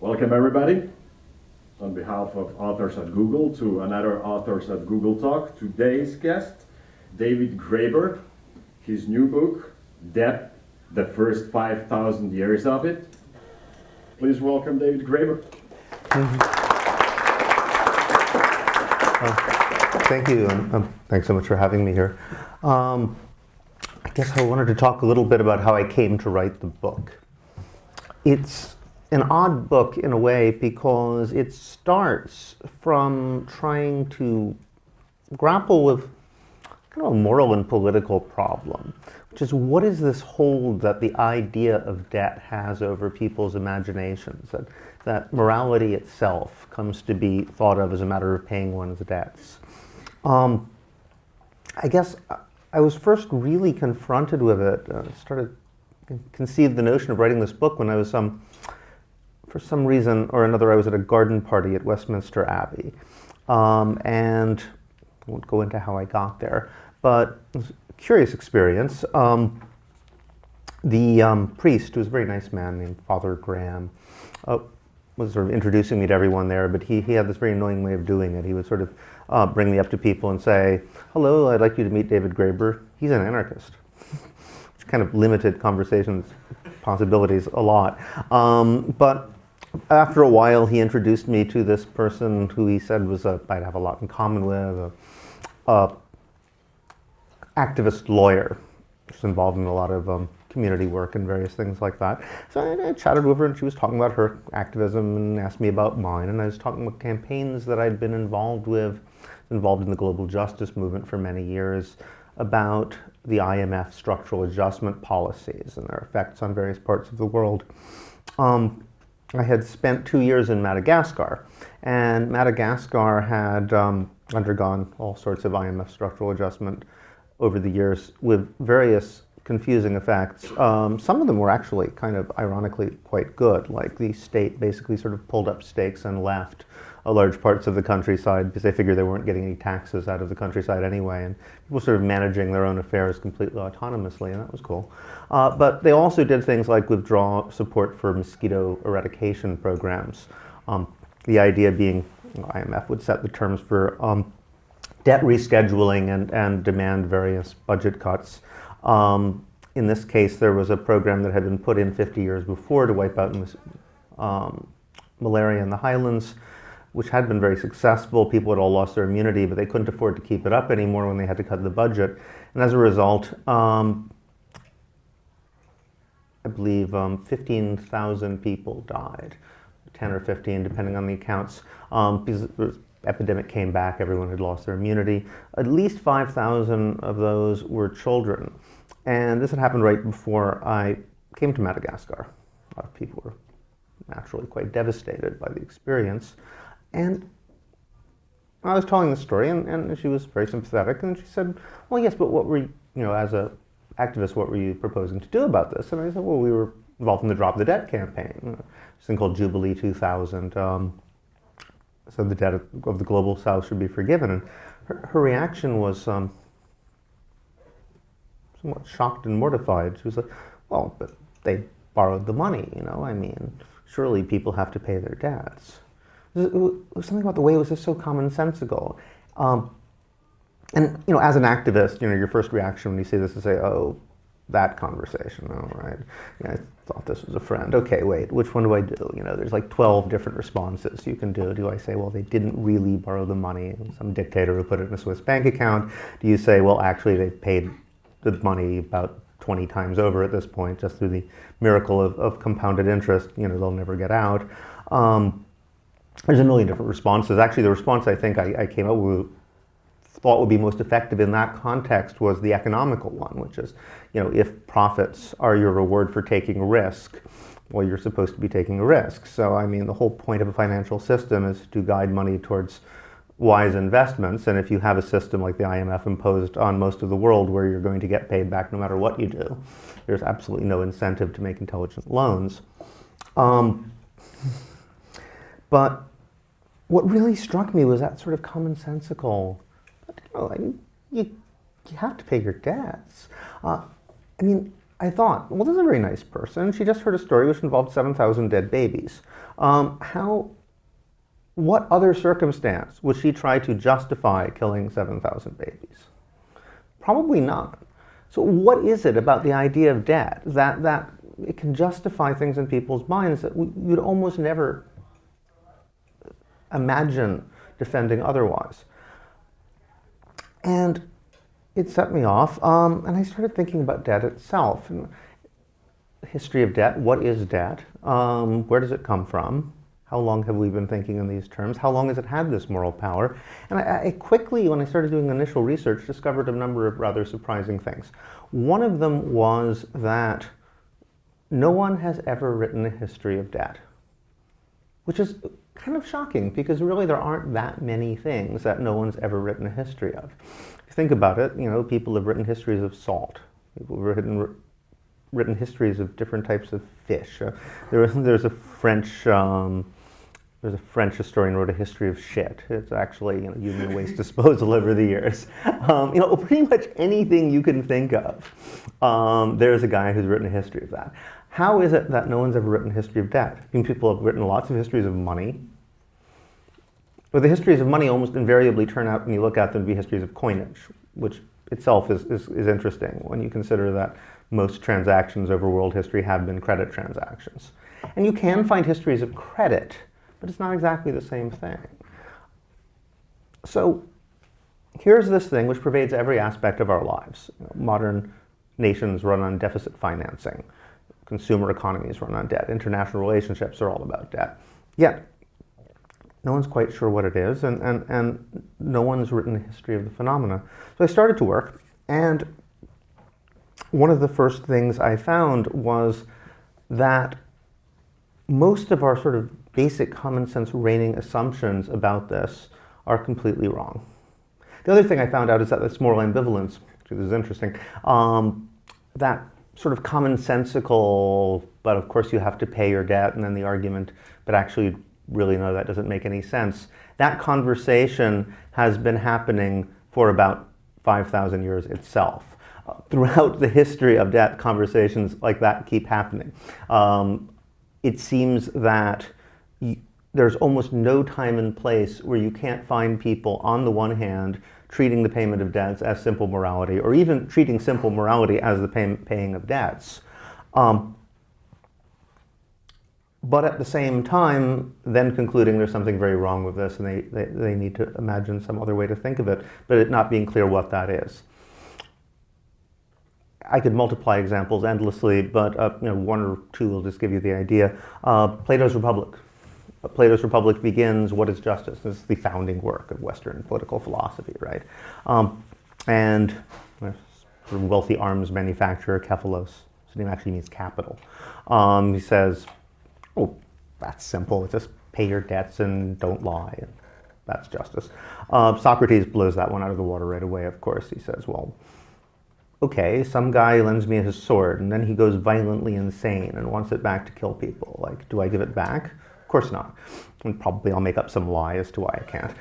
Welcome everybody, on behalf of Authors at Google, to another Authors at Google Talk. Today's guest, David Graeber, his new book, Debt, the First 5,000 Years of It. Please welcome David Graeber. Thank you, and thanks so much for having me here. I guess I wanted to talk a little bit about how I came to write the book. It's an odd book in a way because it starts from trying to grapple with kind of a moral and political problem, which is what is this hold that the idea of debt has over people's imaginations, that morality itself comes to be thought of as a matter of paying one's debts. I guess I was first really confronted with it, conceived the notion of writing this book when I was for some reason or another, I was at a garden party at Westminster Abbey. And I won't go into how I got there, but it was a curious experience. The priest, who was a very nice man named Father Graham, was sort of introducing me to everyone there, but he had this very annoying way of doing it. He would sort of bring me up to people and say, "Hello, I'd like you to meet David Graeber. He's an anarchist," which kind of limited conversations possibilities a lot. But after a while, he introduced me to this person who he said I'd have a lot in common with, a activist lawyer, who's involved in a lot of community work and various things like that. So I chatted with her, and she was talking about her activism and asked me about mine. And I was talking about campaigns that I'd been involved in the global justice movement for many years, about the IMF structural adjustment policies and their effects on various parts of the world. I had spent 2 years in Madagascar, and Madagascar had undergone all sorts of IMF structural adjustment over the years with various confusing effects. Some of them were actually kind of ironically quite good, like the state basically sort of pulled up stakes and left large parts of the countryside because they figured they weren't getting any taxes out of the countryside anyway, and people sort of managing their own affairs completely autonomously, and that was cool. But they also did things like withdraw support for mosquito eradication programs. The idea being IMF would set the terms for debt rescheduling and demand various budget cuts. In this case, there was a program that had been put in 50 years before to wipe out malaria in the highlands, which had been very successful. People had all lost their immunity, but they couldn't afford to keep it up anymore when they had to cut the budget. And as a result, I believe 15,000 people died, 10 or 15, depending on the accounts, because the epidemic came back, everyone had lost their immunity. At least 5,000 of those were children. And this had happened right before I came to Madagascar. A lot of people were naturally quite devastated by the experience. And I was telling the story, and she was very sympathetic, and she said, "Well, yes, but what were you, as an activist, what were you proposing to do about this?" And I said, "Well, we were involved in the Drop the Debt campaign, this thing called Jubilee 2000. So the debt of the global south should be forgiven." And her reaction was somewhat shocked and mortified. She was like, "Well, but they borrowed the money, I mean, surely people have to pay their debts." It was something about the way it was just so commonsensical. And as an activist, your first reaction when you see this is say, "Oh, that conversation, oh, right. I thought this was a friend. Okay, wait, which one do I do?" There's like 12 different responses you can do. Do I say, well, they didn't really borrow the money, some dictator who put it in a Swiss bank account? Do you say, well, actually they've paid the money about 20 times over at this point, just through the miracle of compounded interest, they'll never get out. There's a million different responses. Actually, the response I think I came up with, thought would be most effective in that context, was the economical one, which is, if profits are your reward for taking a risk, well, you're supposed to be taking a risk. So, I mean, the whole point of a financial system is to guide money towards wise investments, and if you have a system like the IMF imposed on most of the world where you're going to get paid back no matter what you do, there's absolutely no incentive to make intelligent loans. But what really struck me was that sort of commonsensical, you have to pay your debts. I mean, I thought, well, this is a very nice person. She just heard a story which involved 7,000 dead babies. What other circumstance would she try to justify killing 7,000 babies? Probably not. So what is it about the idea of debt that it can justify things in people's minds that you'd almost never imagine defending otherwise? And it set me off, and I started thinking about debt itself. And the history of debt, what is debt? Where does it come from? How long have we been thinking in these terms? How long has it had this moral power? And I quickly, when I started doing initial research, discovered a number of rather surprising things. One of them was that no one has ever written a history of debt, which is kind of shocking because really there aren't that many things that no one's ever written a history of. If you think about it, people have written histories of salt. People have written histories of different types of fish. There's a French historian who wrote a history of shit. It's actually human waste disposal over the years. Pretty much anything you can think of, there's a guy who's written a history of that. How is it that no one's ever written a history of debt? People have written lots of histories of money. But the histories of money almost invariably turn out, when you look at them, to be histories of coinage, which itself is interesting when you consider that most transactions over world history have been credit transactions. And you can find histories of credit, but it's not exactly the same thing. So here's this thing which pervades every aspect of our lives. Modern nations run on deficit financing. Consumer economies run on debt. International relationships are all about debt. Yet, no one's quite sure what it is, and no one's written a history of the phenomena. So I started to work, and one of the first things I found was that most of our sort of basic common sense reigning assumptions about this are completely wrong. The other thing I found out is that this moral ambivalence, which is interesting, that sort of commonsensical, but of course you have to pay your debt, and then the argument, but actually really no, that doesn't make any sense. That conversation has been happening for about 5,000 years itself. Throughout the history of debt, conversations like that keep happening. It seems that there's almost no time and place where you can't find people, on the one hand, treating the payment of debts as simple morality, or even treating simple morality as the paying of debts. But at the same time, then concluding there's something very wrong with this, and they need to imagine some other way to think of it, but it not being clear what that is. I could multiply examples endlessly, but one or two will just give you the idea. Plato's Republic. Plato's Republic begins, what is justice? This is the founding work of Western political philosophy, right? And sort of wealthy arms manufacturer, Kephalos, his name actually means capital. He says, oh, that's simple, just pay your debts and don't lie, and that's justice. Socrates blows that one out of the water right away, of course. He says, well, okay, some guy lends me his sword, and then he goes violently insane and wants it back to kill people. Like, do I give it back? Of course not. And probably I'll make up some lie as to why I can't.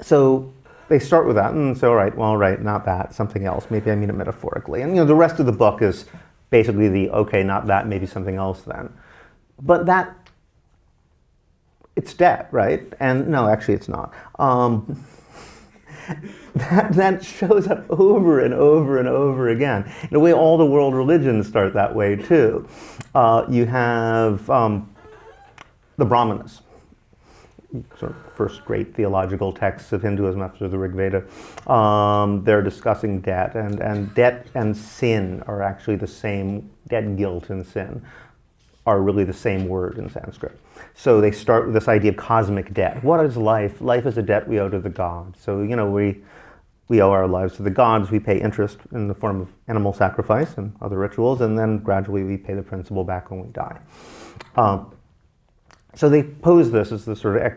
So they start with that, and so, all right, not that, something else. Maybe I mean it metaphorically. And the rest of the book is basically the, okay, not that, maybe something else then. But that, it's debt, right? And no, actually it's not. That shows up over and over and over again. In a way, all the world religions start that way too. You have the Brahmanas, sort of first great theological texts of Hinduism after the Rig Veda. They're discussing debt, and debt and sin are actually the same. Debt, guilt, and sin are really the same word in Sanskrit. So they start with this idea of cosmic debt. What is life? Life is a debt we owe to the gods. So, we owe our lives to the gods. We pay interest in the form of animal sacrifice and other rituals, and then gradually we pay the principal back when we die. So they pose this as the sort of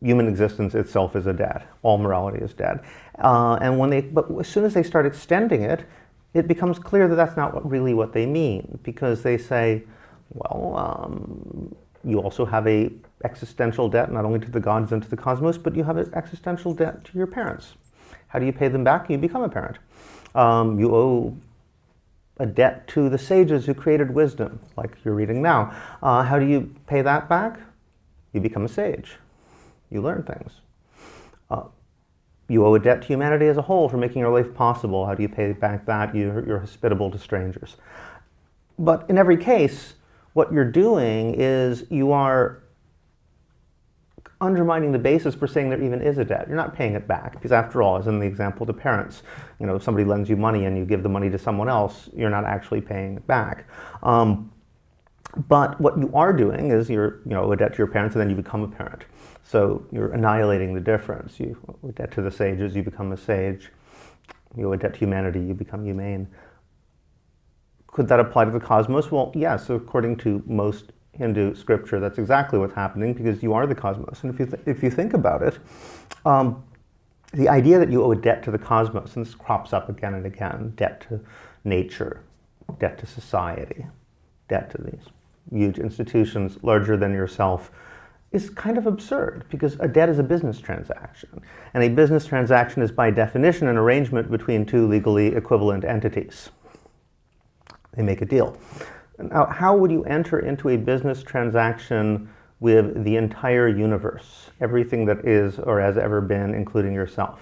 human existence itself is a debt. All morality is debt. But as soon as they start extending it, it becomes clear that that's not really what they mean, because they say, well, you also have a existential debt, not only to the gods and to the cosmos, but you have an existential debt to your parents. How do you pay them back? You become a parent. You owe a debt to the sages who created wisdom, like you're reading now. How do you pay that back? You become a sage. You learn things. You owe a debt to humanity as a whole for making your life possible. How do you pay back that? You're hospitable to strangers. But in every case, what you're doing is you are undermining the basis for saying there even is a debt. You're not paying it back, because after all, as in the example to parents, if somebody lends you money and you give the money to someone else, you're not actually paying it back. But what you are doing is you're owe a debt to your parents and then you become a parent. So you're annihilating the difference. You owe a debt to the sages, you become a sage. You owe a debt to humanity, you become humane. Could that apply to the cosmos? Well, yes, according to most Hindu scripture, that's exactly what's happening, because you are the cosmos. And if you think about it, the idea that you owe a debt to the cosmos, and this crops up again and again, debt to nature, debt to society, debt to these huge institutions larger than yourself, is kind of absurd, because a debt is a business transaction. And a business transaction is by definition an arrangement between two legally equivalent entities. They make a deal. Now, how would you enter into a business transaction with the entire universe, everything that is or has ever been, including yourself?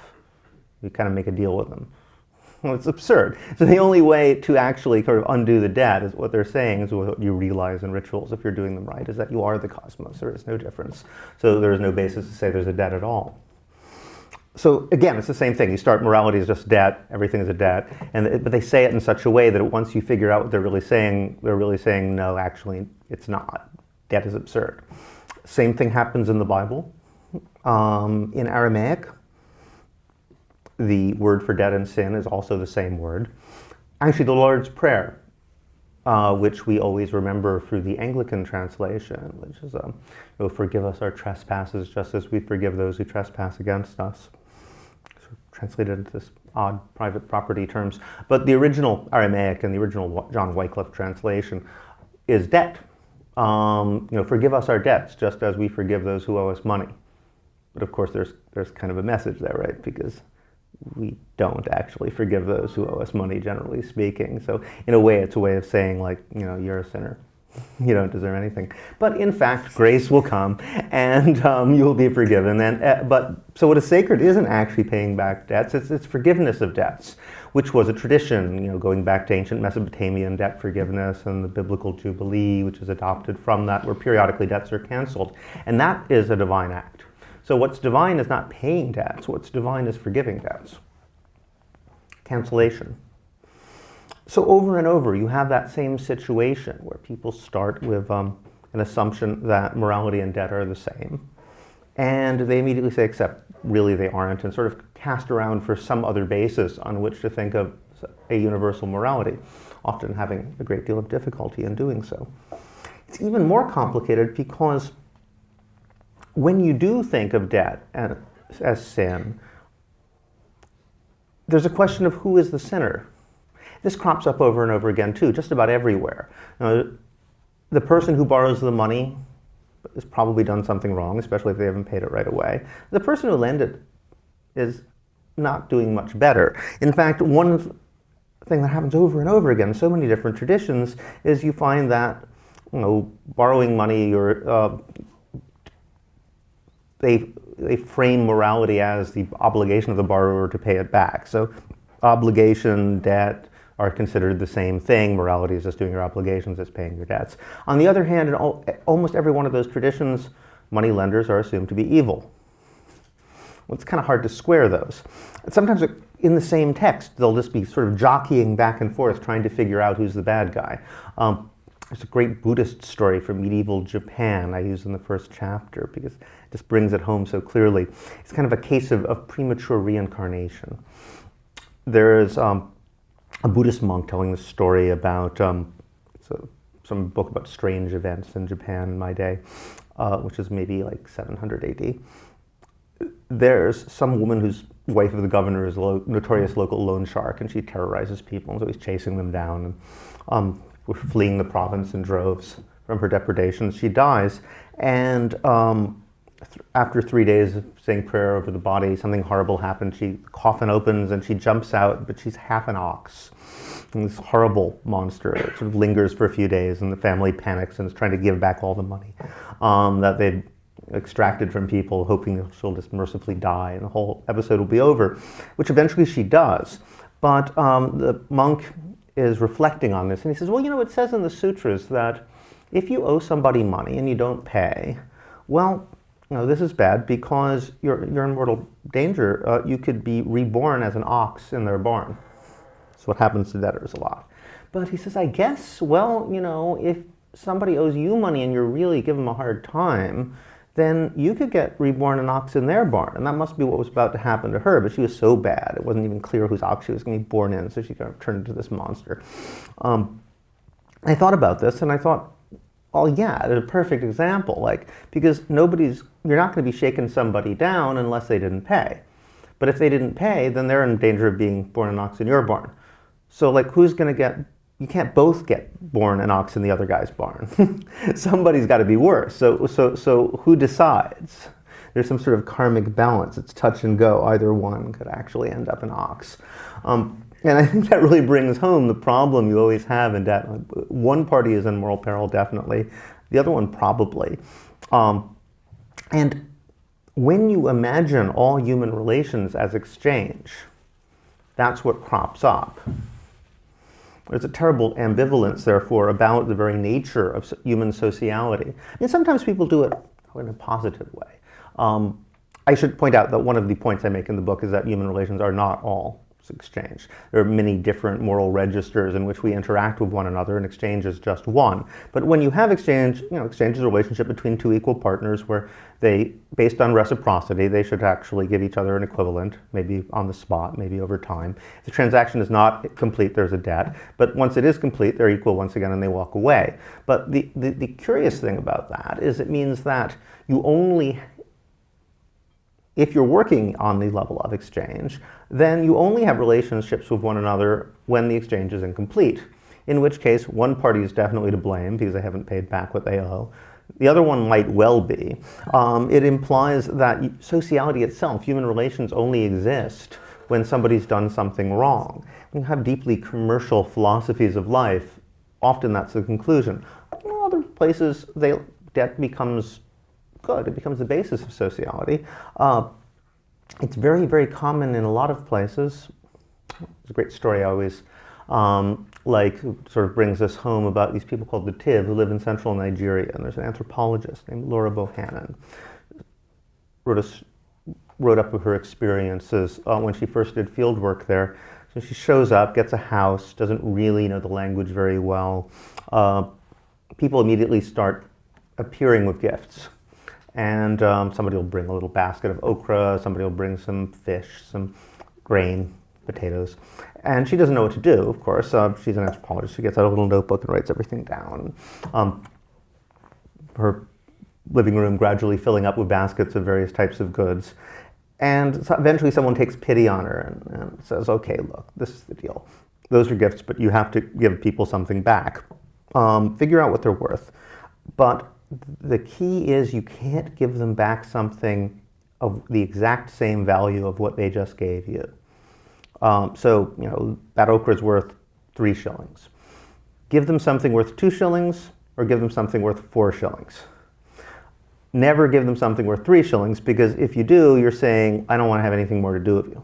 You kind of make a deal with them. Well, it's absurd. So the only way to actually sort of undo the debt is what they're saying, is what you realize in rituals, if you're doing them right, is that you are the cosmos. There is no difference. So there is no basis to say there's a debt at all. So again, it's the same thing. You start morality is just debt, everything is a debt, but they say it in such a way that once you figure out what they're really saying no, actually it's not. Debt is absurd. Same thing happens in the Bible. In Aramaic, the word for debt and sin is also the same word. Actually, the Lord's Prayer, which we always remember through the Anglican translation, which is, forgive us our trespasses just as we forgive those who trespass against us. Translated into this odd private property terms. But the original Aramaic and the original John Wycliffe translation is debt. Forgive us our debts just as we forgive those who owe us money. But of course there's kind of a message there, right? Because we don't actually forgive those who owe us money, generally speaking. So in a way, it's a way of saying, like, you're a sinner. You don't deserve anything. But in fact, grace will come and you will be forgiven. So what is sacred isn't actually paying back debts, it's forgiveness of debts, which was a tradition, going back to ancient Mesopotamian debt forgiveness and the biblical Jubilee, which is adopted from that, where periodically debts are canceled. And that is a divine act. So what's divine is not paying debts. What's divine is forgiving debts. Cancellation. So over and over, you have that same situation where people start with an assumption that morality and debt are the same. And they immediately say, except really they aren't, and sort of cast around for some other basis on which to think of a universal morality, often having a great deal of difficulty in doing so. It's even more complicated because when you do think of debt as sin, there's a question of who is the sinner. This crops up over and over again too, just about everywhere. The person who borrows the money has probably done something wrong, especially if they haven't paid it right away. The person who lent it is not doing much better. In fact, one thing that happens over and over again in so many different traditions is you find that borrowing money, or they frame morality as the obligation of the borrower to pay it back. So obligation, debt are considered the same thing. Morality is just doing your obligations, it's paying your debts. On the other hand, in almost every one of those traditions, money lenders are assumed to be evil. Well, it's kind of hard to square those. And sometimes in the same text, they'll just be sort of jockeying back and forth, trying to figure out who's the bad guy. There's a great Buddhist story from medieval Japan I use in the first chapter because it just brings it home so clearly. It's kind of a case of premature reincarnation. There's a Buddhist monk telling the story about some book about strange events in Japan in my day, which is maybe like 700 AD. There's some woman whose wife of the governor is a notorious local loan shark, and she terrorizes people, and so he's chasing them down. And we're fleeing the province in droves from her depredations. She dies, and after 3 days of saying prayer over the body, something horrible happens. The coffin opens and she jumps out, but she's half an ox. And this horrible monster that sort of lingers for a few days, and the family panics and is trying to give back all the money that they'd extracted from people, hoping that she'll just mercifully die and the whole episode will be over, which eventually she does. But the monk is reflecting on this, and he says, well, it says in the sutras that if you owe somebody money and you don't pay, well, this is bad because you're in mortal danger. You could be reborn as an ox in their barn. That's what happens to debtors a lot. But he says, I guess, well, if somebody owes you money and you really give them a hard time, then you could get reborn an ox in their barn. And that must be what was about to happen to her, but she was so bad, it wasn't even clear whose ox she was going to be born in, so she kind of turned into this monster. I thought about this, and I thought, oh yeah, it's a perfect example, because you're not going to be shaking somebody down unless they didn't pay. But if they didn't pay, then they're in danger of being born an ox in your barn. So who's going to you can't both get born an ox in the other guy's barn. Somebody's got to be worse. So who decides? There's some sort of karmic balance. It's touch and go. Either one could actually end up an ox. And I think that really brings home the problem you always have in debt. One party is in moral peril, definitely. The other one, probably. And when you imagine all human relations as exchange, that's what crops up. There's a terrible ambivalence, therefore, about the very nature of human sociality. Sometimes people do it in a positive way. I should point out that one of the points I make in the book is that human relations are not all exchange. There are many different moral registers in which we interact with one another, and exchange is just one. But when you have exchange, exchange is a relationship between two equal partners where based on reciprocity, they should actually give each other an equivalent, maybe on the spot, maybe over time. If the transaction is not complete, there's a debt. But once it is complete, they're equal once again and they walk away. But the curious thing about that is it means that if you're working on the level of exchange, then you only have relationships with one another when the exchange is incomplete, in which case one party is definitely to blame because they haven't paid back what they owe. The other one might well be. It implies that sociality itself, human relations, only exist when somebody's done something wrong. When you have deeply commercial philosophies of life, often that's the conclusion. Other places, debt becomes good. It becomes the basis of sociality. It's very, very common in a lot of places. It's a great story I always sort of brings us home about these people called the Tiv who live in central Nigeria. And there's an anthropologist named Laura Bohannon. Wrote up her experiences when she first did field work there. So she shows up, gets a house, doesn't really know the language very well. People immediately start appearing with gifts. And somebody will bring a little basket of okra, somebody will bring some fish, some grain, potatoes. And she doesn't know what to do, of course. She's an anthropologist. She gets out a little notebook and writes everything down. Her living room gradually filling up with baskets of various types of goods. And so eventually someone takes pity on her and says, okay, look, this is the deal. Those are gifts, but you have to give people something back. Figure out what they're worth. But the key is you can't give them back something of the exact same value of what they just gave you. So, that okra is worth 3 shillings. Give them something worth 2 shillings or give them something worth 4 shillings. Never give them something worth 3 shillings because if you do, you're saying, I don't want to have anything more to do with you.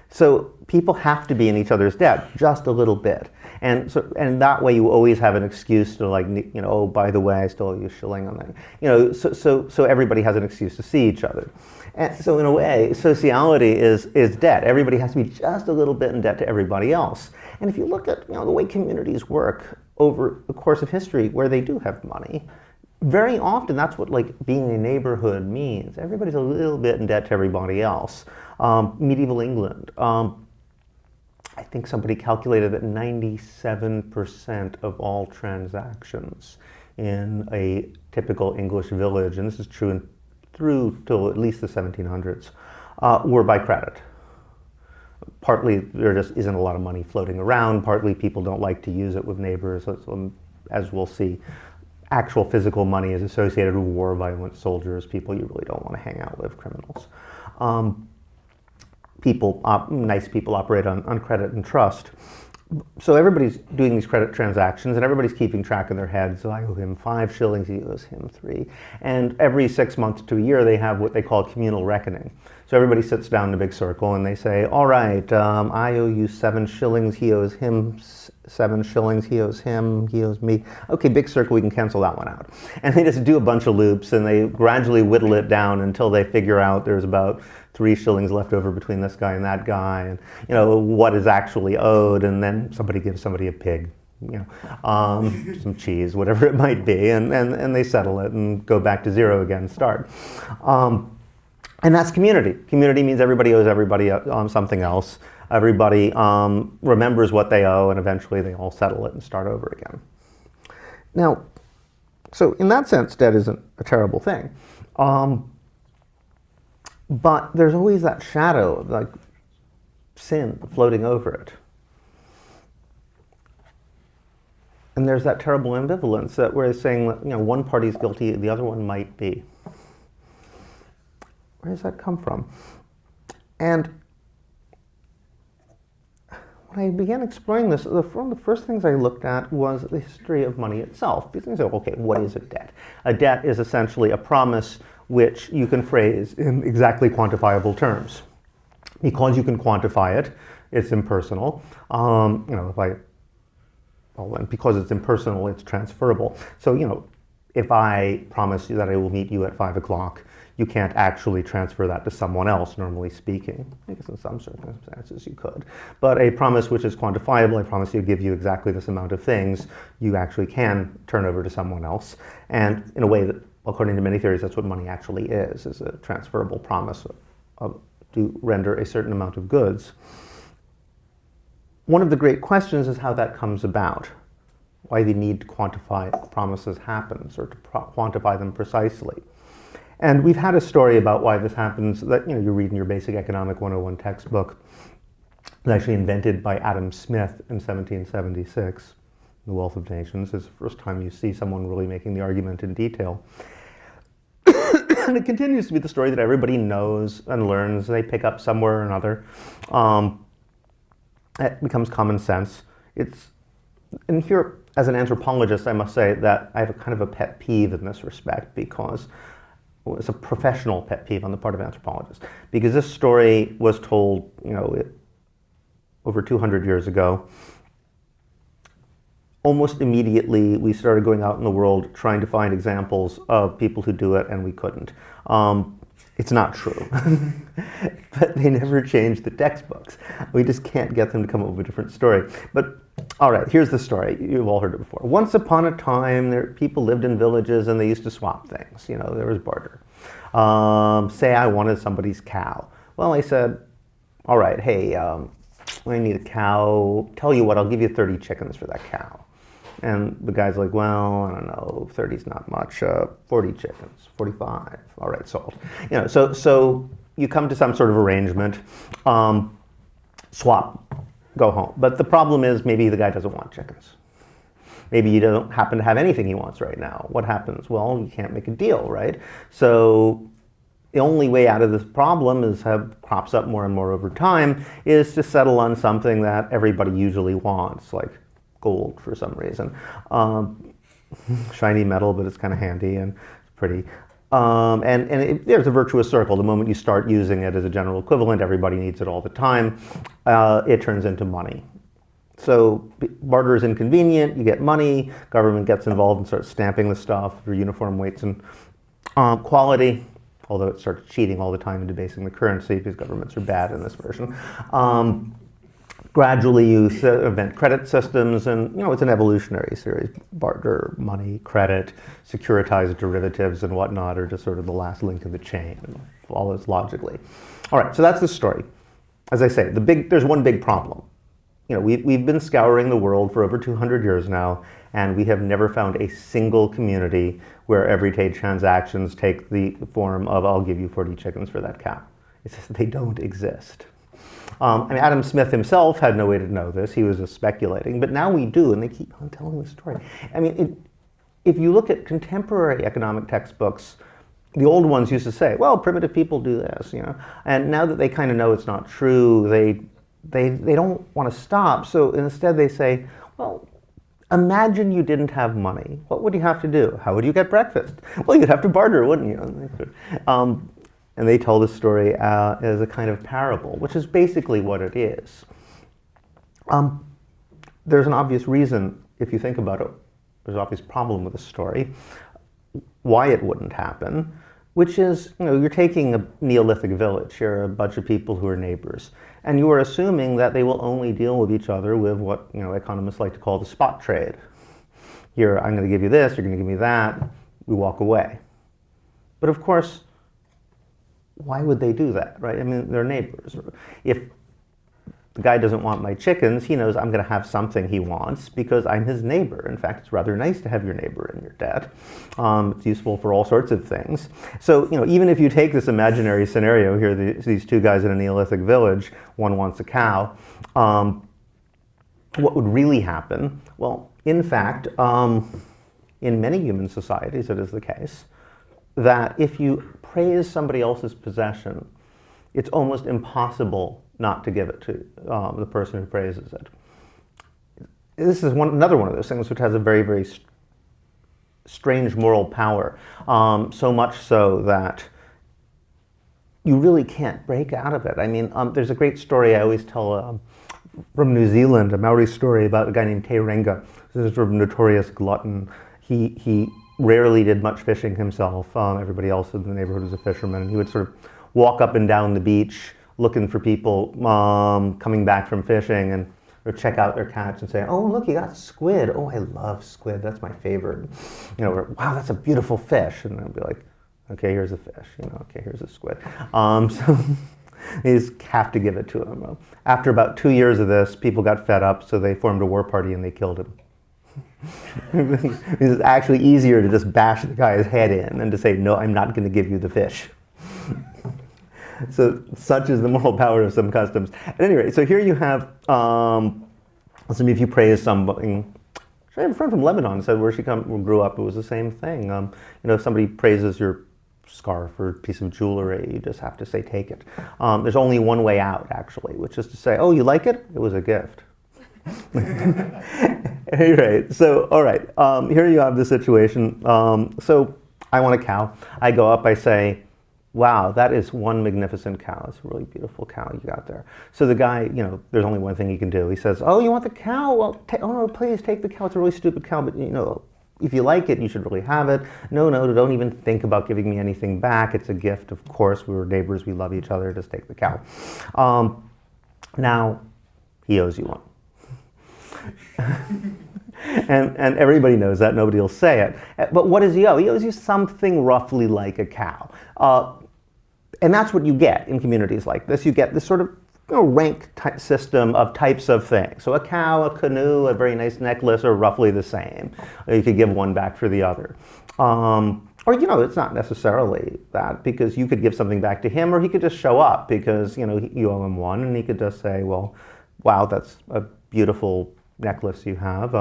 So people have to be in each other's debt just a little bit. And that way you always have an excuse to oh, by the way, I still owe you a shilling on that. So everybody has an excuse to see each other. And so in a way, sociality is debt. Everybody has to be just a little bit in debt to everybody else. And if you look at the way communities work over the course of history where they do have money, very often that's what being a neighborhood means. Everybody's a little bit in debt to everybody else. Medieval England. I think somebody calculated that 97% of all transactions in a typical English village, and this is true through till at least the 1700s, were by credit. Partly there just isn't a lot of money floating around, partly people don't like to use it with neighbors, as we'll see. actual physical money is associated with war, violent soldiers, people you really don't want to hang out with, criminals. Nice people operate on credit and trust. So everybody's doing these credit transactions and everybody's keeping track in their heads. So I owe him 5 shillings, he owes him 3. And every 6 months to a year, they have what they call communal reckoning. So everybody sits down in a big circle and they say, all right, I owe you 7 shillings, he owes him 7 shillings, he owes him, he owes me. Okay, big circle, we can cancel that one out. And they just do a bunch of loops and they gradually whittle it down until they figure out there's about 3 shillings left over between this guy and that guy, and what is actually owed, and then somebody gives somebody a pig, some cheese, whatever it might be, and they settle it and go back to zero again, start. And that's community. Community means everybody owes everybody something else. Everybody remembers what they owe, and eventually they all settle it and start over again. Now, so in that sense, debt isn't a terrible thing. But there's always that shadow of like sin floating over it. And there's that terrible ambivalence that we're saying that one party's guilty, the other one might be. Where does that come from? And when I began exploring this, one of the first things I looked at was the history of money itself. Because I said, okay, what is a debt? A debt is essentially a promise which you can phrase in exactly quantifiable terms. Because you can quantify it, it's impersonal. And because it's impersonal, it's transferable. So, if I promise you that I will meet you at 5 o'clock, you can't actually transfer that to someone else, normally speaking. I guess in some circumstances you could. But a promise which is quantifiable, I promise you to give you exactly this amount of things, you actually can turn over to someone else. And in a way that, according to many theories, that's what money actually is a transferable promise to render a certain amount of goods. One of the great questions is how that comes about, why the need to quantify promises happens, or to quantify them precisely. And we've had a story about why this happens that you read in your basic economic 101 textbook. It was actually invented by Adam Smith in 1776. The Wealth of Nations is the first time you see someone really making the argument in detail. And it continues to be the story that everybody knows and learns. They pick up somewhere or another. It becomes common sense. And here, as an anthropologist, I must say that I have a kind of a pet peeve in this respect, because it's a professional pet peeve on the part of anthropologists. Because this story was told, over 200 years ago. Almost immediately, we started going out in the world trying to find examples of people who do it, and we couldn't. It's not true. But they never changed the textbooks. We just can't get them to come up with a different story. But all right, here's the story. You've all heard it before. Once upon a time, people lived in villages and they used to swap things. There was barter. Say I wanted somebody's cow. Well, I said, all right, hey, I need a cow. Tell you what, I'll give you 30 chickens for that cow. And the guy's like, well, I don't know, 30's not much. 40 chickens, 45. All right, sold. So you come to some sort of arrangement, swap, go home. But the problem is maybe the guy doesn't want chickens. Maybe you don't happen to have anything he wants right now. What happens? Well, you can't make a deal, right? So the only way out of this problem crops up more and more over time, is to settle on something that everybody usually wants, like gold for some reason. Shiny metal, but it's kind of handy and pretty. There's a virtuous circle. The moment you start using it as a general equivalent, everybody needs it all the time, it turns into money. So barter is inconvenient, you get money, government gets involved and starts stamping the stuff for uniform weights and quality, although it starts cheating all the time and debasing the currency because governments are bad in this version. Gradually you invent credit systems, and it's an evolutionary series. Barter, money, credit, securitized derivatives and whatnot are just sort of the last link in the chain. It follows logically. All right, so that's the story. As I say, there's one big problem. We've been scouring the world for over 200 years now, and we have never found a single community where everyday transactions take the form of, I'll give you 40 chickens for that cow. It's just they don't exist. Adam Smith himself had no way to know this. He was just speculating, but now we do, and they keep on telling the story. if you look at contemporary economic textbooks, the old ones used to say, well, primitive people do this, you know. And now that they kind of know it's not true, they don't want to stop. So instead they say, well, imagine you didn't have money. What would you have to do? How would you get breakfast? Well, you'd have to barter, wouldn't you? And they tell this story as a kind of parable, which is basically what it is. There's an obvious reason, if you think about it, there's an obvious problem with the story, why it wouldn't happen, which is, you know, you're taking a Neolithic village. You're a bunch of people who are neighbors, and you are assuming that they will only deal with each other with what, you know, economists like to call the spot trade. Here, I'm going to give you this, you're going to give me that, we walk away. But of course, why would they do that, right? I mean, they're neighbors. If the guy doesn't want my chickens, he knows I'm going to have something he wants because I'm his neighbor. In fact, it's rather nice to have your neighbor in your debt. It's useful for all sorts of things. So, you know, even if you take this imaginary scenario here, these two guys in a Neolithic village, one wants a cow, what would really happen? Well, in fact, in many human societies, it is the case that if you praise somebody else's possession, it's almost impossible not to give it to the person who praises it. This is another one of those things which has a very, very strange moral power, so much so that you really can't break out of it. I mean, there's a great story I always tell from New Zealand, a Maori story about a guy named Te Renga. This is a sort of notorious glutton. He rarely did much fishing himself. Everybody else in the neighborhood was a fisherman. And he would sort of walk up and down the beach looking for people coming back from fishing, and or check out their catch and say, oh, look, you got squid. Oh, I love squid. That's my favorite. You know, or, wow, that's a beautiful fish. And I'd be like, okay, here's a fish. You know, okay, here's a squid. So you just have to give it to him. After about 2 years of this, people got fed up, so they formed a war party and they killed him. It's actually easier to just bash the guy's head in than to say, no, I'm not going to give you the fish. So such is the moral power of some customs. At any rate, so here you have, if you praise somebody, I have a friend from Lebanon said where she grew up, it was the same thing. You know, if somebody praises your scarf or piece of jewelry, you just have to say, take it. There's only one way out, actually, which is to say, oh, you like it? It was a gift. Anyway, so, all right, here you have the situation. So I want a cow. I go up, I say, wow, that is one magnificent cow. It's a really beautiful cow you got there. So the guy, you know, there's only one thing he can do. He says, oh, you want the cow? Well, oh no, please take the cow. It's a really stupid cow, but you know, if you like it, you should really have it. No, don't even think about giving me anything back. It's a gift, of course. We were neighbors. We love each other. Just take the cow. Now, he owes you one. And everybody knows that. Nobody will say it. But what does he owe? He owes you something roughly like a cow. And that's what you get in communities like this. You get this sort of, you know, rank system of types of things. So a cow, a canoe, a very nice necklace are roughly the same. You could give one back for the other. Or, you know, it's not necessarily that, because you could give something back to him, or he could just show up because, you know, you owe him one, and he could just say, well, wow, that's a beautiful necklace you have.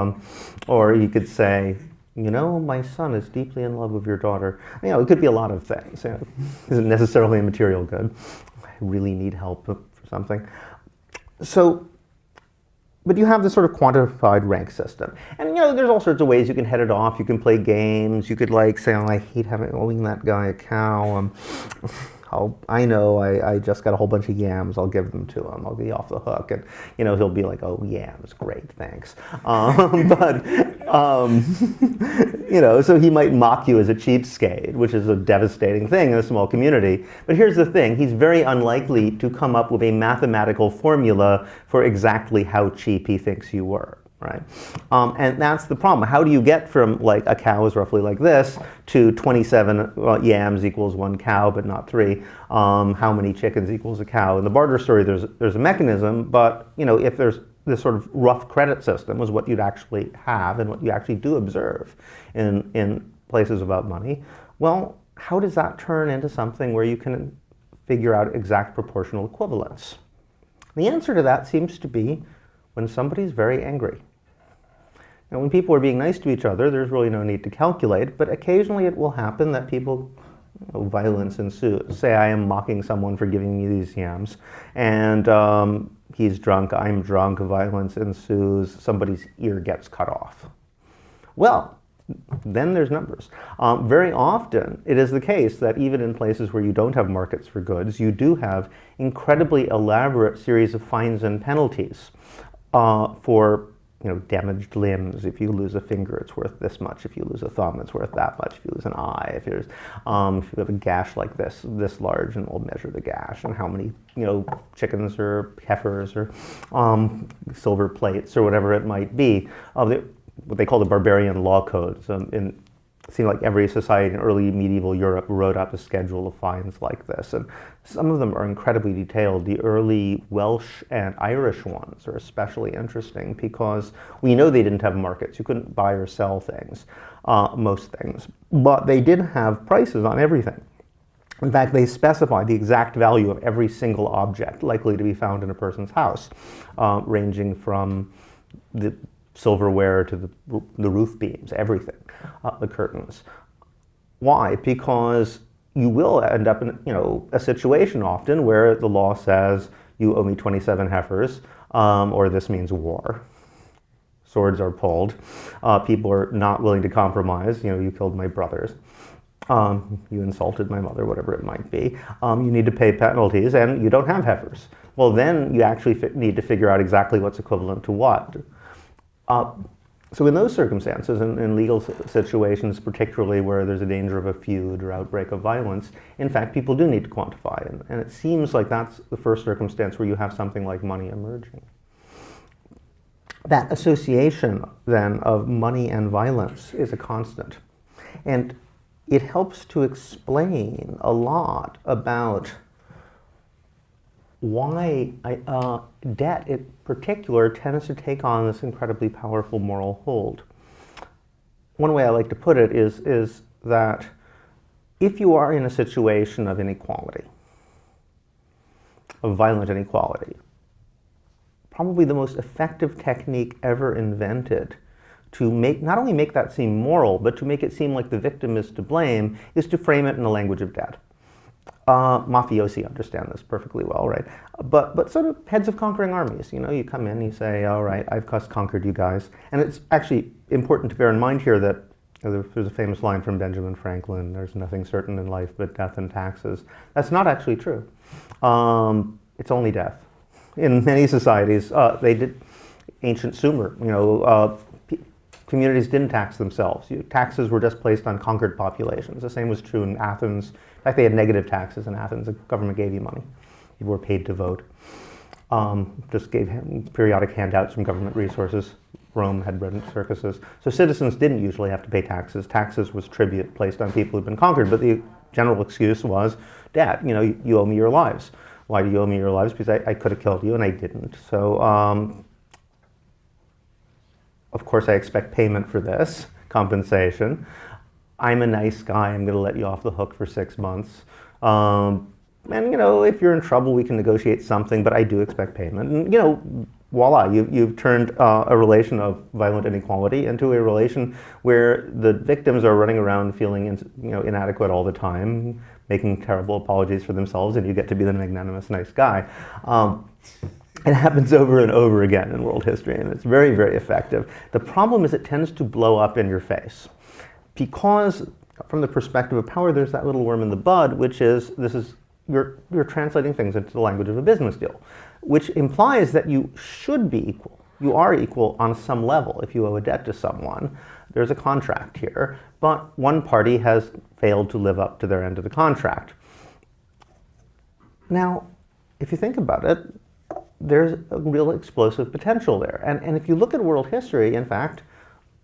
Or you could say, you know, my son is deeply in love with your daughter. You know, it could be a lot of things. You know, it isn't necessarily a material good. I really need help for something. So, but you have this sort of quantified rank system. And, you know, there's all sorts of ways you can head it off. You can play games. You could, like, say, oh, I hate owing that guy a cow. I know, I just got a whole bunch of yams. I'll give them to him. I'll be off the hook. And, you know, he'll be like, oh, yams, great, thanks. You know, so he might mock you as a cheapskate, which is a devastating thing in a small community. But here's the thing. He's very unlikely to come up with a mathematical formula for exactly how cheap he thinks you were. Right? And that's the problem. How do you get from, like, a cow is roughly like this to 27 yams equals one cow, but not three? How many chickens equals a cow? In the barter story, there's a mechanism, but, you know, if there's this sort of rough credit system was what you'd actually have and what you actually do observe in places without money, well, how does that turn into something where you can figure out exact proportional equivalence? The answer to that seems to be when somebody's very angry. And when people are being nice to each other, there's really no need to calculate, but occasionally it will happen that people, violence ensues. Say I am mocking someone for giving me these yams, and he's drunk, I'm drunk, violence ensues, somebody's ear gets cut off. Well, then there's numbers. Very often, it is the case that even in places where you don't have markets for goods, you do have incredibly elaborate series of fines and penalties for damaged limbs. If you lose a finger, it's worth this much. If you lose a thumb, it's worth that much. If you lose an eye, if you have a gash like this large, and we'll measure the gash and how many chickens or heifers or silver plates or whatever it might be. What they call the barbarian law codes. It seemed like every society in early medieval Europe wrote up a schedule of fines like this, and some of them are incredibly detailed. The early Welsh and Irish ones are especially interesting because we know they didn't have markets. You couldn't buy or sell things, most things, but they did have prices on everything. In fact, they specify the exact value of every single object likely to be found in a person's house, ranging from the silverware to the roof beams, everything, the curtains. Why? Because you will end up in a situation often where the law says you owe me 27 heifers, or this means war. Swords are pulled. People are not willing to compromise. You killed my brothers. You insulted my mother, whatever it might be. You need to pay penalties, and you don't have heifers. Well, then you actually need to figure out exactly what's equivalent to what. So in those circumstances, in legal situations, particularly where there's a danger of a feud or outbreak of violence, in fact, people do need to quantify. And it seems like that's the first circumstance where you have something like money emerging. That association, then, of money and violence is a constant. And it helps to explain a lot about why debt in particular tends to take on this incredibly powerful moral hold. One way I like to put it is that if you are in a situation of inequality, of violent inequality, probably the most effective technique ever invented to not only make that seem moral, but to make it seem like the victim is to blame, is to frame it in the language of debt. Mafiosi understand this perfectly well, right? But sort of heads of conquering armies, you come in, you say, all right, I've conquered you guys. And it's actually important to bear in mind here that there's a famous line from Benjamin Franklin, there's nothing certain in life but death and taxes. That's not actually true. It's only death. In many societies, ancient Sumer, communities didn't tax themselves. Taxes were just placed on conquered populations. The same was true in Athens. In fact, they had negative taxes in Athens. The government gave you money. You were paid to vote. Just gave him periodic handouts from government resources. Rome had bread and circuses. So citizens didn't usually have to pay taxes. Taxes was tribute placed on people who'd been conquered, but the general excuse was debt. You owe me your lives. Why do you owe me your lives? Because I could have killed you and I didn't. So, of course, I expect payment for this, compensation. I'm a nice guy, I'm going to let you off the hook for 6 months. And, if you're in trouble, we can negotiate something, but I do expect payment. And, voila, you've turned a relation of violent inequality into a relation where the victims are running around feeling inadequate all the time, making terrible apologies for themselves, and you get to be the magnanimous nice guy. It happens over and over again in world history, and it's very, very effective. The problem is it tends to blow up in your face. Because from the perspective of power, there's that little worm in the bud, which is, you're translating things into the language of a business deal, which implies that you should be equal. You are equal on some level. If you owe a debt to someone, there's a contract here, but one party has failed to live up to their end of the contract. Now, if you think about it, there's a real explosive potential there. And if you look at world history, in fact,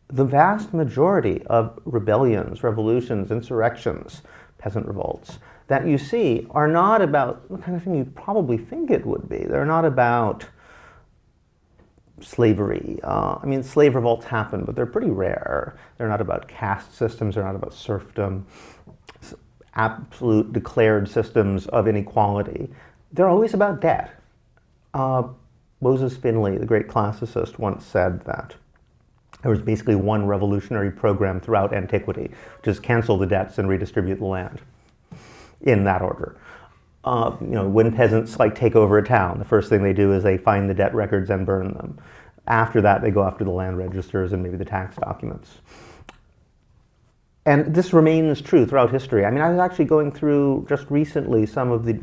the vast majority of rebellions, revolutions, insurrections, peasant revolts that you see are not about the kind of thing you'd probably think it would be. They're not about slavery. Slave revolts happen, but they're pretty rare. They're not about caste systems. They're not about serfdom, absolute declared systems of inequality. They're always about debt. Moses Finley, the great classicist, once said that There was basically one revolutionary program throughout antiquity, which is cancel the debts and redistribute the land, in that order. When peasants take over a town, the first thing they do is they find the debt records and burn them. After that, they go after the land registers and maybe the tax documents. And this remains true throughout history. I was actually going through just recently some of the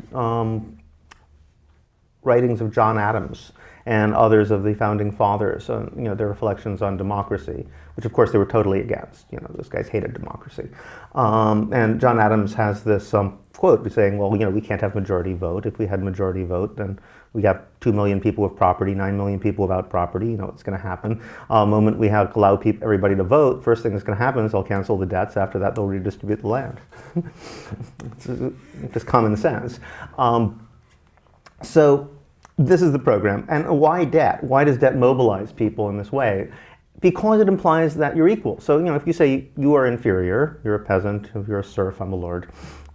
writings of John Adams and others of the founding fathers, their reflections on democracy, which of course they were totally against. Those guys hated democracy. And John Adams has this quote saying, well, we can't have majority vote. If we had majority vote, then we have 2 million people with property, 9 million people without property. What's going to happen? The moment we allow everybody to vote, first thing that's going to happen is they'll cancel the debts. After that, they'll redistribute the land. It's just common sense. So this is the program. And why debt? Why does debt mobilize people in this way? Because it implies that you're equal. So, if you say you are inferior, you're a peasant, if you're a serf, I'm a lord,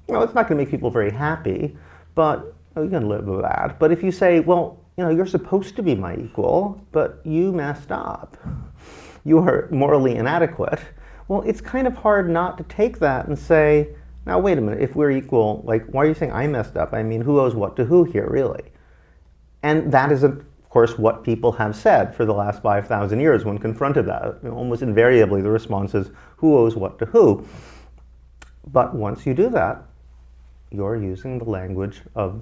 it's not going to make people very happy, but you can live with that. But if you say, well, you're supposed to be my equal, but you messed up, you are morally inadequate, well, it's kind of hard not to take that and say, now, wait a minute, if we're equal, why are you saying I messed up? Who owes what to who here, really? And that is, of course, what people have said for the last 5,000 years when confronted that. Almost invariably, the response is, who owes what to who? But once you do that, you're using the language of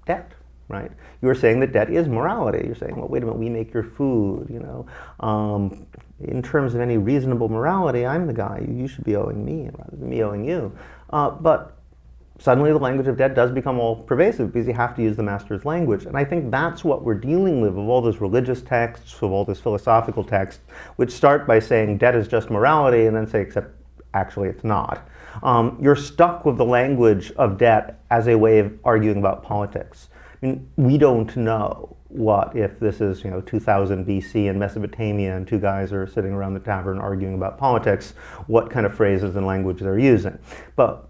debt, right? You're saying that debt is morality. You're saying, well, wait a minute, we make your food, in terms of any reasonable morality, I'm the guy. You should be owing me rather than me owing you. But suddenly the language of debt does become all pervasive because you have to use the master's language. And I think that's what we're dealing with all those religious texts, of all this philosophical text, which start by saying debt is just morality and then say, except actually it's not. You're stuck with the language of debt as a way of arguing about politics. We don't know what if this is 2000 BC in Mesopotamia and two guys are sitting around the tavern arguing about politics, what kind of phrases and language they're using. But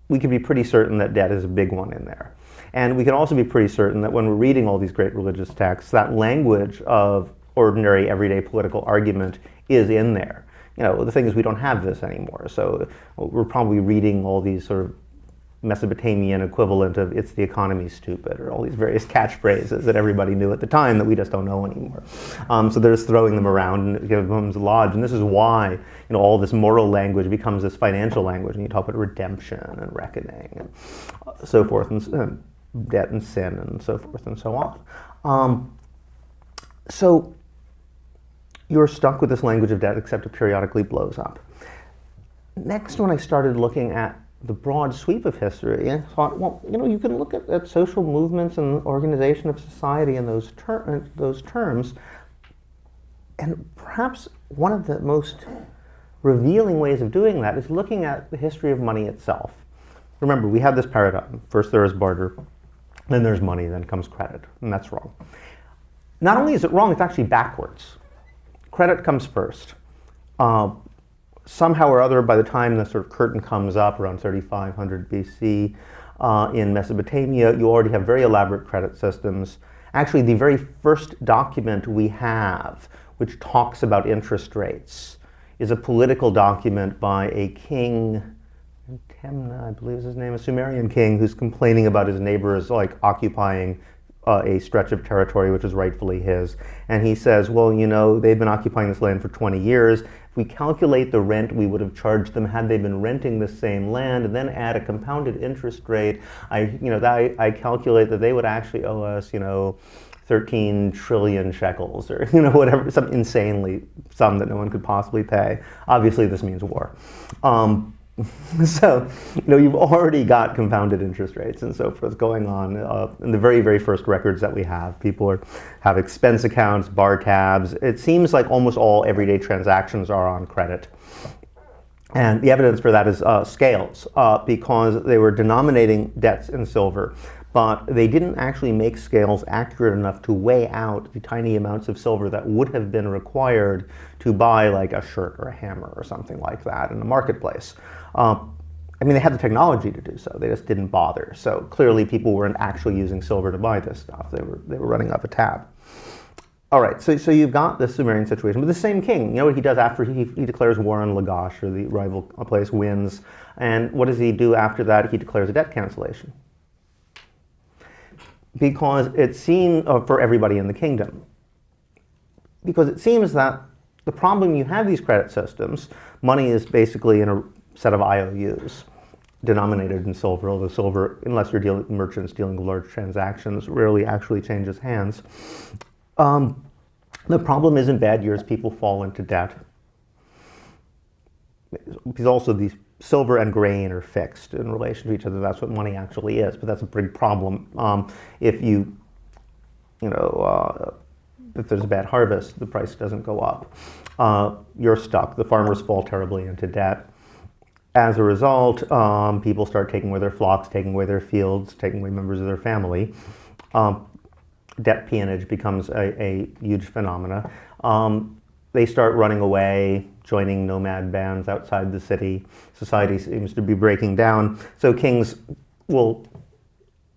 we can be pretty certain that debt is a big one in there. And we can also be pretty certain that when we're reading all these great religious texts, that language of ordinary everyday political argument is in there. The thing is we don't have this anymore. So we're probably reading all these sort of Mesopotamian equivalent of "it's the economy, stupid," or all these various catchphrases that everybody knew at the time that we just don't know anymore. So they're just throwing them around and it becomes lodged. And this is why all this moral language becomes this financial language. And you talk about redemption and reckoning and so forth, and debt and sin and so forth and so on. So you're stuck with this language of debt, except it periodically blows up. Next, when I started looking at the broad sweep of history, I thought, well, you can look at social movements and organization of society in those terms, and perhaps one of the most revealing ways of doing that is looking at the history of money itself. Remember, we have this paradigm. First there is barter, then there's money, then comes credit, and that's wrong. Not only is it wrong, it's actually backwards. Credit comes first. Somehow or other, by the time the sort of curtain comes up around 3500 BC in Mesopotamia, you already have very elaborate credit systems. Actually, the very first document we have, which talks about interest rates, is a political document by a king, Temna, I believe is his name, a Sumerian king, who's complaining about his neighbors occupying a stretch of territory which is rightfully his. And he says, well, they've been occupying this land for 20 years. If we calculate the rent we would have charged them had they been renting the same land, and then add a compounded interest rate, I calculate that they would actually owe us, 13 trillion shekels, or whatever, some insanely sum that no one could possibly pay. Obviously, this means war. So, you've already got compounded interest rates and so forth going on in the very, very first records that we have. People have expense accounts, bar tabs. It seems like almost all everyday transactions are on credit. And the evidence for that is scales, because they were denominating debts in silver, but they didn't actually make scales accurate enough to weigh out the tiny amounts of silver that would have been required to buy like a shirt or a hammer or something like that in the marketplace. They had the technology to do so, they just didn't bother. So clearly people weren't actually using silver to buy this stuff, they were running up a tab. All right, so you've got this Sumerian situation, but the same king, you know what he does after he declares war on Lagash, or the rival place, wins, and what does he do after that? He declares a debt cancellation. Because it seems, for everybody in the kingdom, because it seems that the problem you have these credit systems, money is basically in a set of IOUs denominated in silver, although silver, unless you're merchants dealing with large transactions, rarely actually changes hands. The problem is in bad years, people fall into debt. Because also these silver and grain are fixed in relation to each other. That's what money actually is, but that's a big problem. If if there's a bad harvest, the price doesn't go up. You're stuck. The farmers fall terribly into debt. As a result, people start taking away their flocks, taking away their fields, taking away members of their family. Debt peonage becomes a huge phenomena. They start running away, joining nomad bands outside the city. Society seems to be breaking down. So kings will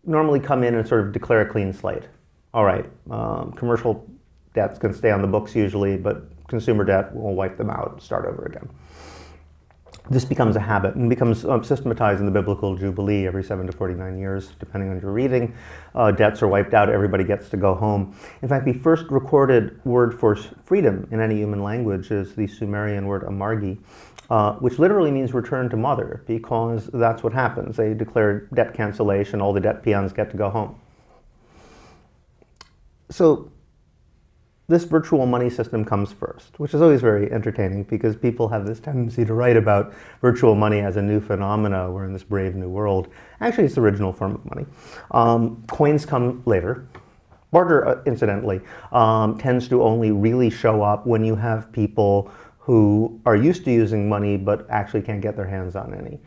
normally come in and sort of declare a clean slate. All right, commercial debts can stay on the books usually, but consumer debt will wipe them out and start over again. This becomes a habit and becomes systematized in the biblical jubilee every 7 to 49 years, depending on your reading. Debts are wiped out, everybody gets to go home. In fact, the first recorded word for freedom in any human language is the Sumerian word amargi, which literally means return to mother, because that's what happens. They declare debt cancellation, all the debt peons get to go home. So this virtual money system comes first, which is always very entertaining because people have this tendency to write about virtual money as a new phenomena. We're in this brave new world. Actually, it's the original form of money. Coins come later. Barter, incidentally, tends to only really show up when you have people who are used to using money but actually can't get their hands on any.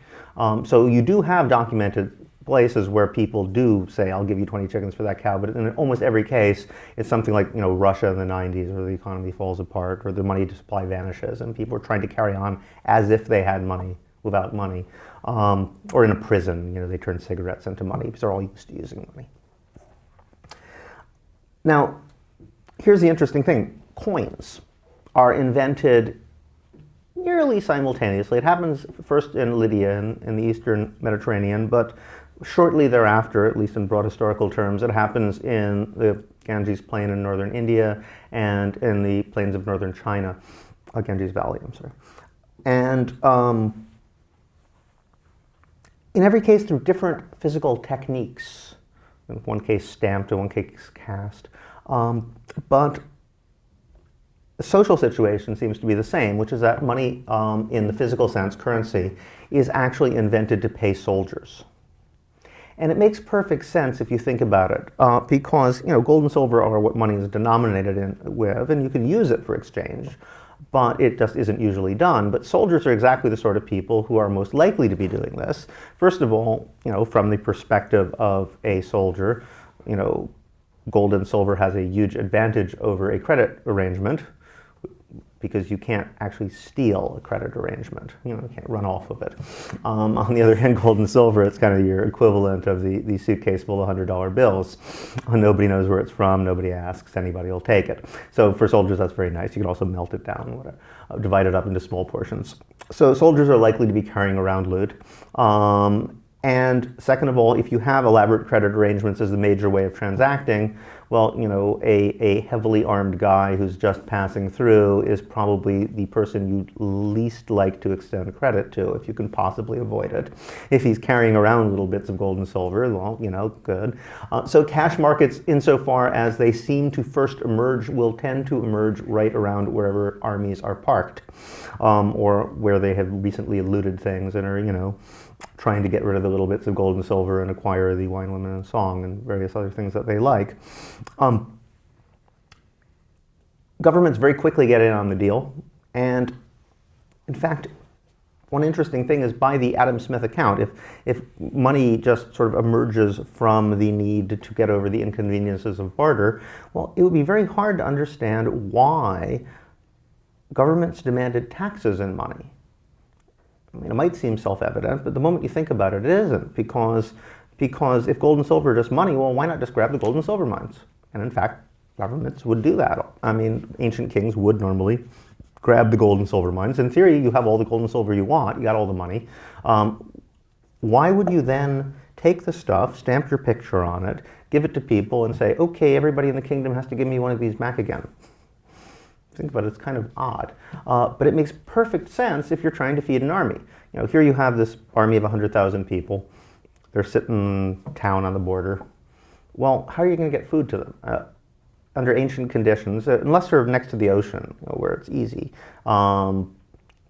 So you do have documented places where people do say, I'll give you 20 chickens for that cow, but in almost every case, it's something like, Russia in the 90s, where the economy falls apart, or the money supply vanishes, and people are trying to carry on as if they had money without money. Or in a prison, they turn cigarettes into money, because they're all used to using money. Now, here's the interesting thing. Coins are invented nearly simultaneously. It happens first in Lydia in the Eastern Mediterranean, but shortly thereafter, at least in broad historical terms, it happens in the Ganges Plain in northern India and in the plains of northern China, Ganges Valley, I'm sorry. And in every case, through different physical techniques, in one case stamped, in one case cast, but the social situation seems to be the same, which is that money in the physical sense, currency, is actually invented to pay soldiers. And it makes perfect sense if you think about it, because gold and silver are what money is denominated with, and you can use it for exchange, but it just isn't usually done. But soldiers are exactly the sort of people who are most likely to be doing this. First of all, from the perspective of a soldier, gold and silver has a huge advantage over a credit arrangement, because you can't actually steal a credit arrangement. You can't run off of it. On the other hand, gold and silver, it's kind of your equivalent of the suitcase full of $100 bills. Nobody knows where it's from, nobody asks, anybody will take it. So for soldiers, that's very nice. You can also melt it down, divide it up into small portions. So soldiers are likely to be carrying around loot. And second of all, if you have elaborate credit arrangements as the major way of transacting, well, a heavily armed guy who's just passing through is probably the person you'd least like to extend credit to if you can possibly avoid it. If he's carrying around little bits of gold and silver, well, good. So cash markets, insofar as they seem to first emerge, will tend to emerge right around wherever armies are parked, or where they have recently looted things and are, trying to get rid of the little bits of gold and silver and acquire the wine, women, and song and various other things that they like. Governments very quickly get in on the deal, and in fact, one interesting thing is by the Adam Smith account, if money just sort of emerges from the need to get over the inconveniences of barter, well, it would be very hard to understand why governments demanded taxes in money. It might seem self-evident, but the moment you think about it, it isn't, because if gold and silver are just money, well, why not just grab the gold and silver mines? And in fact, governments would do that. I mean, ancient kings would normally grab the gold and silver mines. In theory, you have all the gold and silver you want, you got all the money. Why would you then take the stuff, stamp your picture on it, give it to people and say, okay, everybody in the kingdom has to give me one of these back again? Think about it, it's kind of odd. But it makes perfect sense if you're trying to feed an army. You know, here you have this army of 100,000 people. They're sitting in town on the border. Well, how are you going to get food to them? Under ancient conditions, unless they're next to the ocean, you know, where it's easy,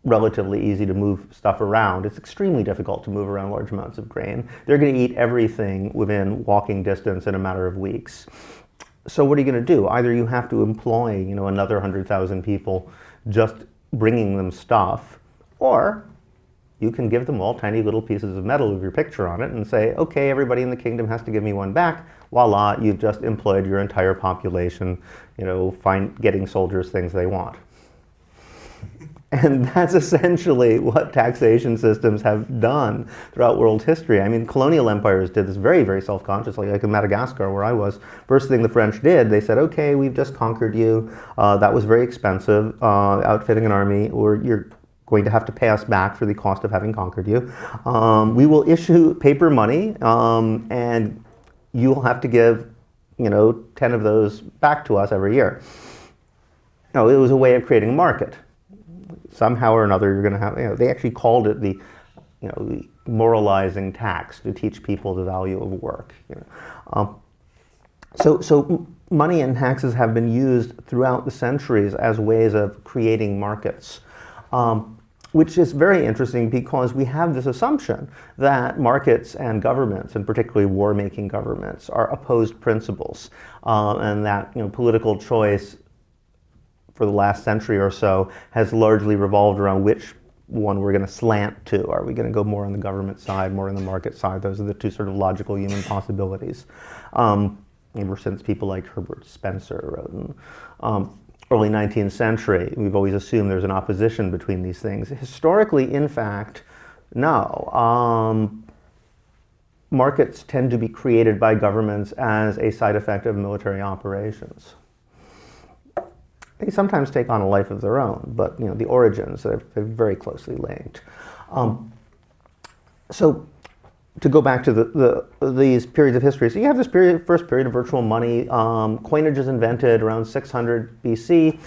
relatively easy to move stuff around. It's extremely difficult to move around large amounts of grain. They're going to eat everything within walking distance in a matter of weeks. So what are you going to do? Either you have to employ, you know, another 100,000 people just bringing them stuff, or you can give them all tiny little pieces of metal with your picture on it and say, okay, everybody in the kingdom has to give me one back. Voila, you've just employed your entire population, you know, getting soldiers things they want. And that's essentially what taxation systems have done throughout world history. I mean, colonial empires did this very, very self-consciously, like in Madagascar, where I was. First thing the French did, they said, okay, we've just conquered you. That was very expensive, outfitting an army, or you're going to have to pay us back for the cost of having conquered you. We will issue paper money, and you'll have to give, you know, 10 of those back to us every year. No, it was a way of creating a market. Somehow or another, you're going to have, you know, they actually called it the, you know, the moralizing tax to teach people the value of work. You know. So money and taxes have been used throughout the centuries as ways of creating markets, which is very interesting because we have this assumption that markets and governments, and particularly war-making governments, are opposed principles, and that, you know, political choice for the last century or so has largely revolved around which one we're going to slant to. Are we going to go more on the government side, more on the market side? Those are the two sort of logical human possibilities. Ever since people like Herbert Spencer wrote in early 19th century, we've always assumed there's an opposition between these things. Historically, in fact, no. Markets tend to be created by governments as a side effect of military operations. They sometimes take on a life of their own, but, you know, the origins are very closely linked. So to go back to these periods of history, so you have this first period of virtual money. Coinage is invented around 600 BC.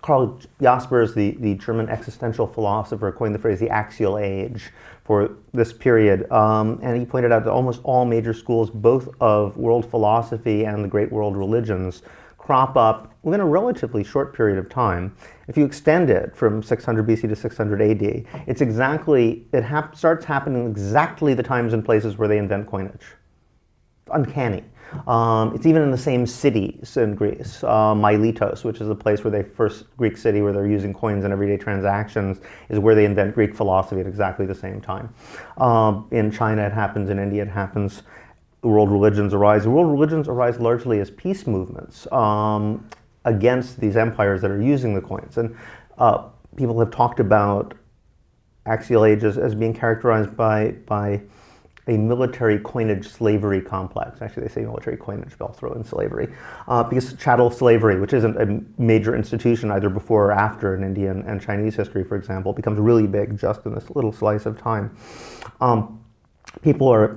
Karl Jaspers, the German existential philosopher, coined the phrase the Axial Age for this period. And he pointed out that almost all major schools, both of world philosophy and the great world religions, crop up within a relatively short period of time. If you extend it from 600 BC to 600 AD, it's exactly, starts happening exactly the times and places where they invent coinage. It's uncanny. It's even in the same cities in Greece. Miletos, which is the place where first Greek city where they're using coins in everyday transactions, is where they invent Greek philosophy at exactly the same time. In China it happens, in India it happens. World religions arise. World religions arise largely as peace movements against these empires that are using the coins. And people have talked about Axial Age as being characterized by a military coinage slavery complex. Actually, they say military coinage, but I'll throw in slavery. Because chattel slavery, which isn't a major institution either before or after in Indian and Chinese history, for example, becomes really big just in this little slice of time. People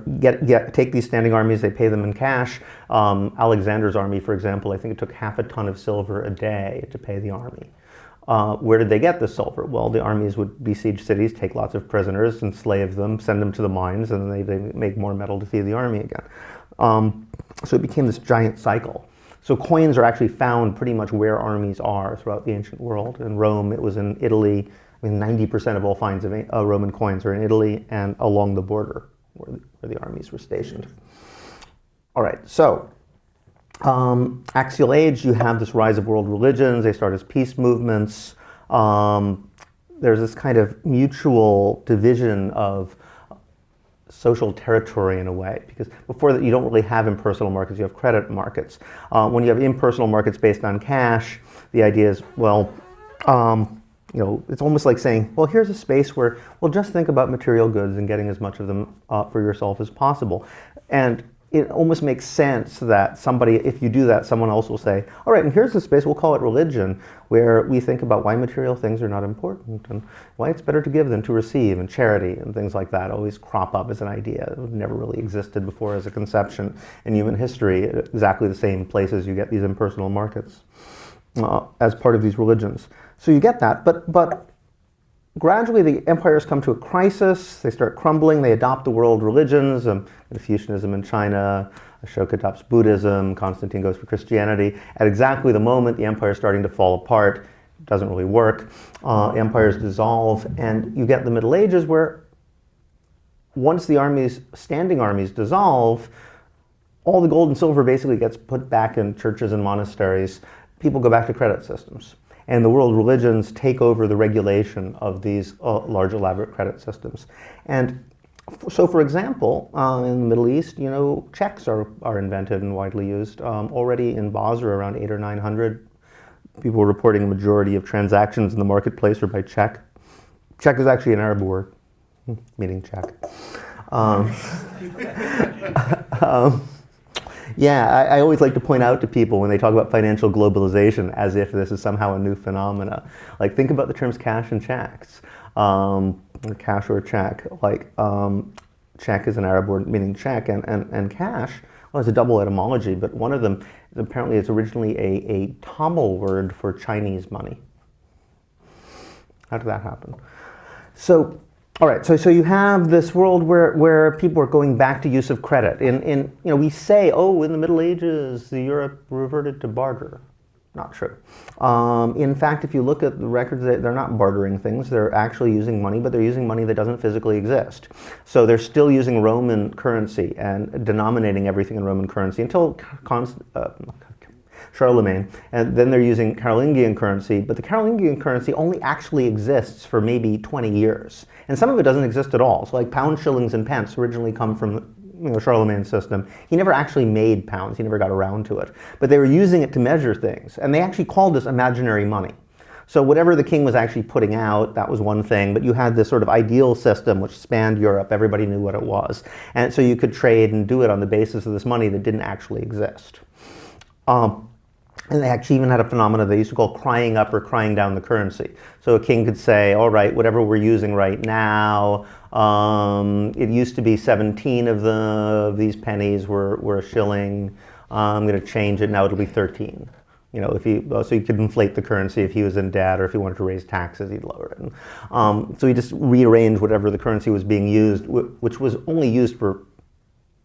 take these standing armies, they pay them in cash. Alexander's army, for example, I think it took half a ton of silver a day to pay the army. Where did they get the silver? Well, the armies would besiege cities, take lots of prisoners, enslave them, send them to the mines, and then they make more metal to feed the army again. So it became this giant cycle. So coins are actually found pretty much where armies are throughout the ancient world. In Rome, it was in Italy. I mean, 90% of all finds of Roman coins are in Italy and along the border, where the armies were stationed. All right, so Axial Age, you have this rise of world religions. They start as peace movements. There's this kind of mutual division of social territory in a way, because before that you don't really have impersonal markets, you have credit markets. When you have impersonal markets based on cash, the idea is, well, you know, it's almost like saying, well, here's a space where, well, just think about material goods and getting as much of them for yourself as possible. And it almost makes sense that somebody, if you do that, someone else will say, all right, and here's the space, we'll call it religion, where we think about why material things are not important and why it's better to give than to receive, and charity and things like that always crop up as an idea. It never really existed before as a conception in human history, exactly the same places you get these impersonal markets as part of these religions. So you get that, but gradually the empires come to a crisis, they start crumbling, they adopt the world religions, Confucianism in China, Ashoka adopts Buddhism, Constantine goes for Christianity. At exactly the moment the empire is starting to fall apart, it doesn't really work, empires dissolve, and you get the Middle Ages where once the standing armies dissolve, all the gold and silver basically gets put back in churches and monasteries. People go back to credit systems. And the world religions take over the regulation of these large elaborate credit systems. And so, for example, in the Middle East, checks are invented and widely used. Already in Basra around 800 or 900, people were reporting a majority of transactions in the marketplace are by check. Check is actually an Arab word, meaning check. Yeah, I always like to point out to people when they talk about financial globalization as if this is somehow a new phenomena. Like, think about the terms cash and checks. Cash or check. Check is an Arab word meaning check, and cash, well, it's a double etymology, but one of them apparently is originally a Tamil word for Chinese money. How did that happen? So, all right, so you have this world where people are going back to use of credit. We say, in the Middle Ages, Europe reverted to barter. Not true. In fact, if you look at the records, they're not bartering things. They're actually using money, but they're using money that doesn't physically exist. So they're still using Roman currency and denominating everything in Roman currency until Charlemagne, and then they're using Carolingian currency, but the Carolingian currency only actually exists for maybe 20 years. And some of it doesn't exist at all. So like pounds, shillings, and pence originally come from Charlemagne's system. He never actually made pounds, he never got around to it. But they were using it to measure things, and they actually called this imaginary money. So whatever the king was actually putting out, that was one thing, but you had this sort of ideal system which spanned Europe, everybody knew what it was. And so you could trade and do it on the basis of this money that didn't actually exist. And they actually even had a phenomenon they used to call crying up or crying down the currency. So a king could say, all right, whatever we're using right now, it used to be 17 of these pennies were a shilling. I'm going to change it, now it'll be 13. So he could inflate the currency if he was in debt, or if he wanted to raise taxes, he'd lower it. So he just rearranged whatever the currency was being used, which was only used for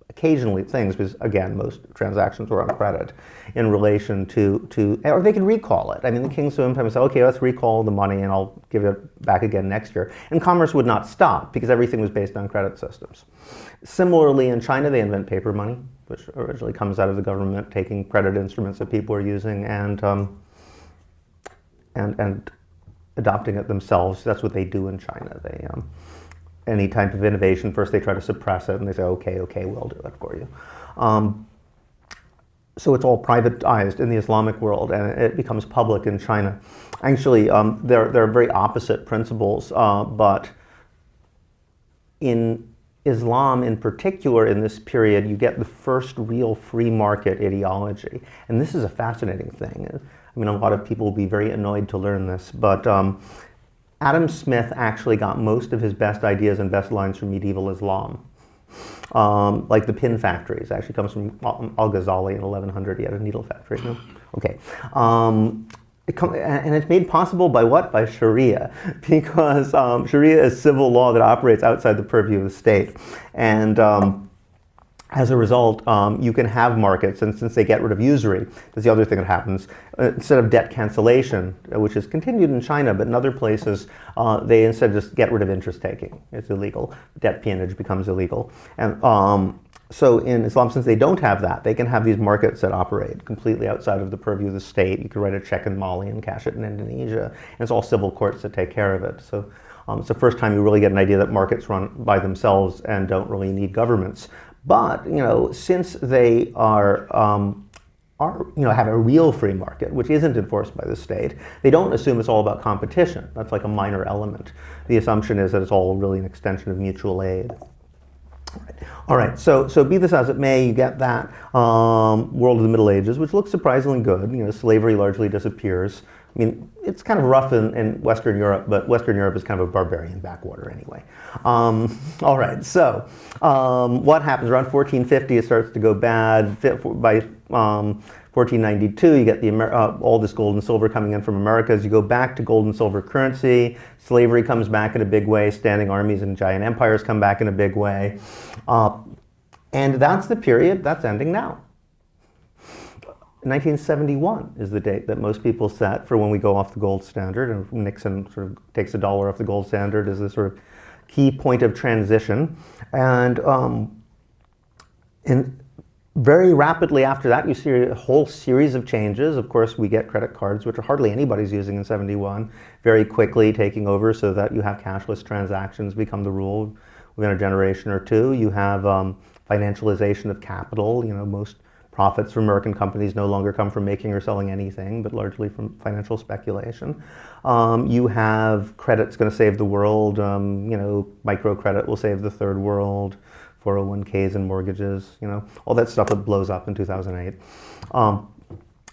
occasionally things, because again, most transactions were on credit, in relation to, or they could recall it. I mean, the king sometimes said, okay, let's recall the money and I'll give it back again next year. And commerce would not stop because everything was based on credit systems. Similarly, in China, they invent paper money, which originally comes out of the government taking credit instruments that people are using and adopting it themselves. That's what they do in China. They any type of innovation, first they try to suppress it, and they say, okay, we'll do it for you. So it's all privatized in the Islamic world, and it becomes public in China. Actually, there are very opposite principles, but in Islam in particular, in this period, you get the first real free market ideology. And this is a fascinating thing. I mean, a lot of people will be very annoyed to learn this, but Adam Smith actually got most of his best ideas and best lines from medieval Islam. Like the pin factories actually comes from Al-Ghazali in 1100. He had a needle factory. No? Okay. And it's made possible by what? By Sharia, because Sharia is civil law that operates outside the purview of the state. And as a result, you can have markets, and since they get rid of usury, that's the other thing that happens. Instead of debt cancellation, which is continued in China, but in other places, they instead just get rid of interest taking. It's illegal. Debt peonage becomes illegal. And so in Islam, since they don't have that, they can have these markets that operate completely outside of the purview of the state. You could write a check in Mali and cash it in Indonesia, and it's all civil courts that take care of it. So it's the first time you really get an idea that markets run by themselves and don't really need governments. But since they are have a real free market, which isn't enforced by the state, they don't assume it's all about competition. That's like a minor element. The assumption is that it's all really an extension of mutual aid. All right, so be this as it may, you get that world of the Middle Ages, which looks surprisingly good. You know, slavery largely disappears. I mean, it's kind of rough in Western Europe, but Western Europe is kind of a barbarian backwater anyway. All right, so what happens around 1450? It starts to go bad. By 1492, you get all this gold and silver coming in from Americas. You go back to gold and silver currency. Slavery comes back in a big way. Standing armies and giant empires come back in a big way. And that's the period that's ending now. 1971 is the date that most people set for when we go off the gold standard, and Nixon sort of takes $1 off the gold standard as the sort of key point of transition. And very rapidly after that, you see a whole series of changes. Of course, we get credit cards, which are hardly anybody's using in 71, very quickly taking over so that you have cashless transactions become the rule within a generation or two. You have financialization of capital. You know, most profits from American companies no longer come from making or selling anything, but largely from financial speculation. You have credit's going to save the world. You know, microcredit will save the third world. 401ks and mortgages, you know, all that stuff that blows up in 2008.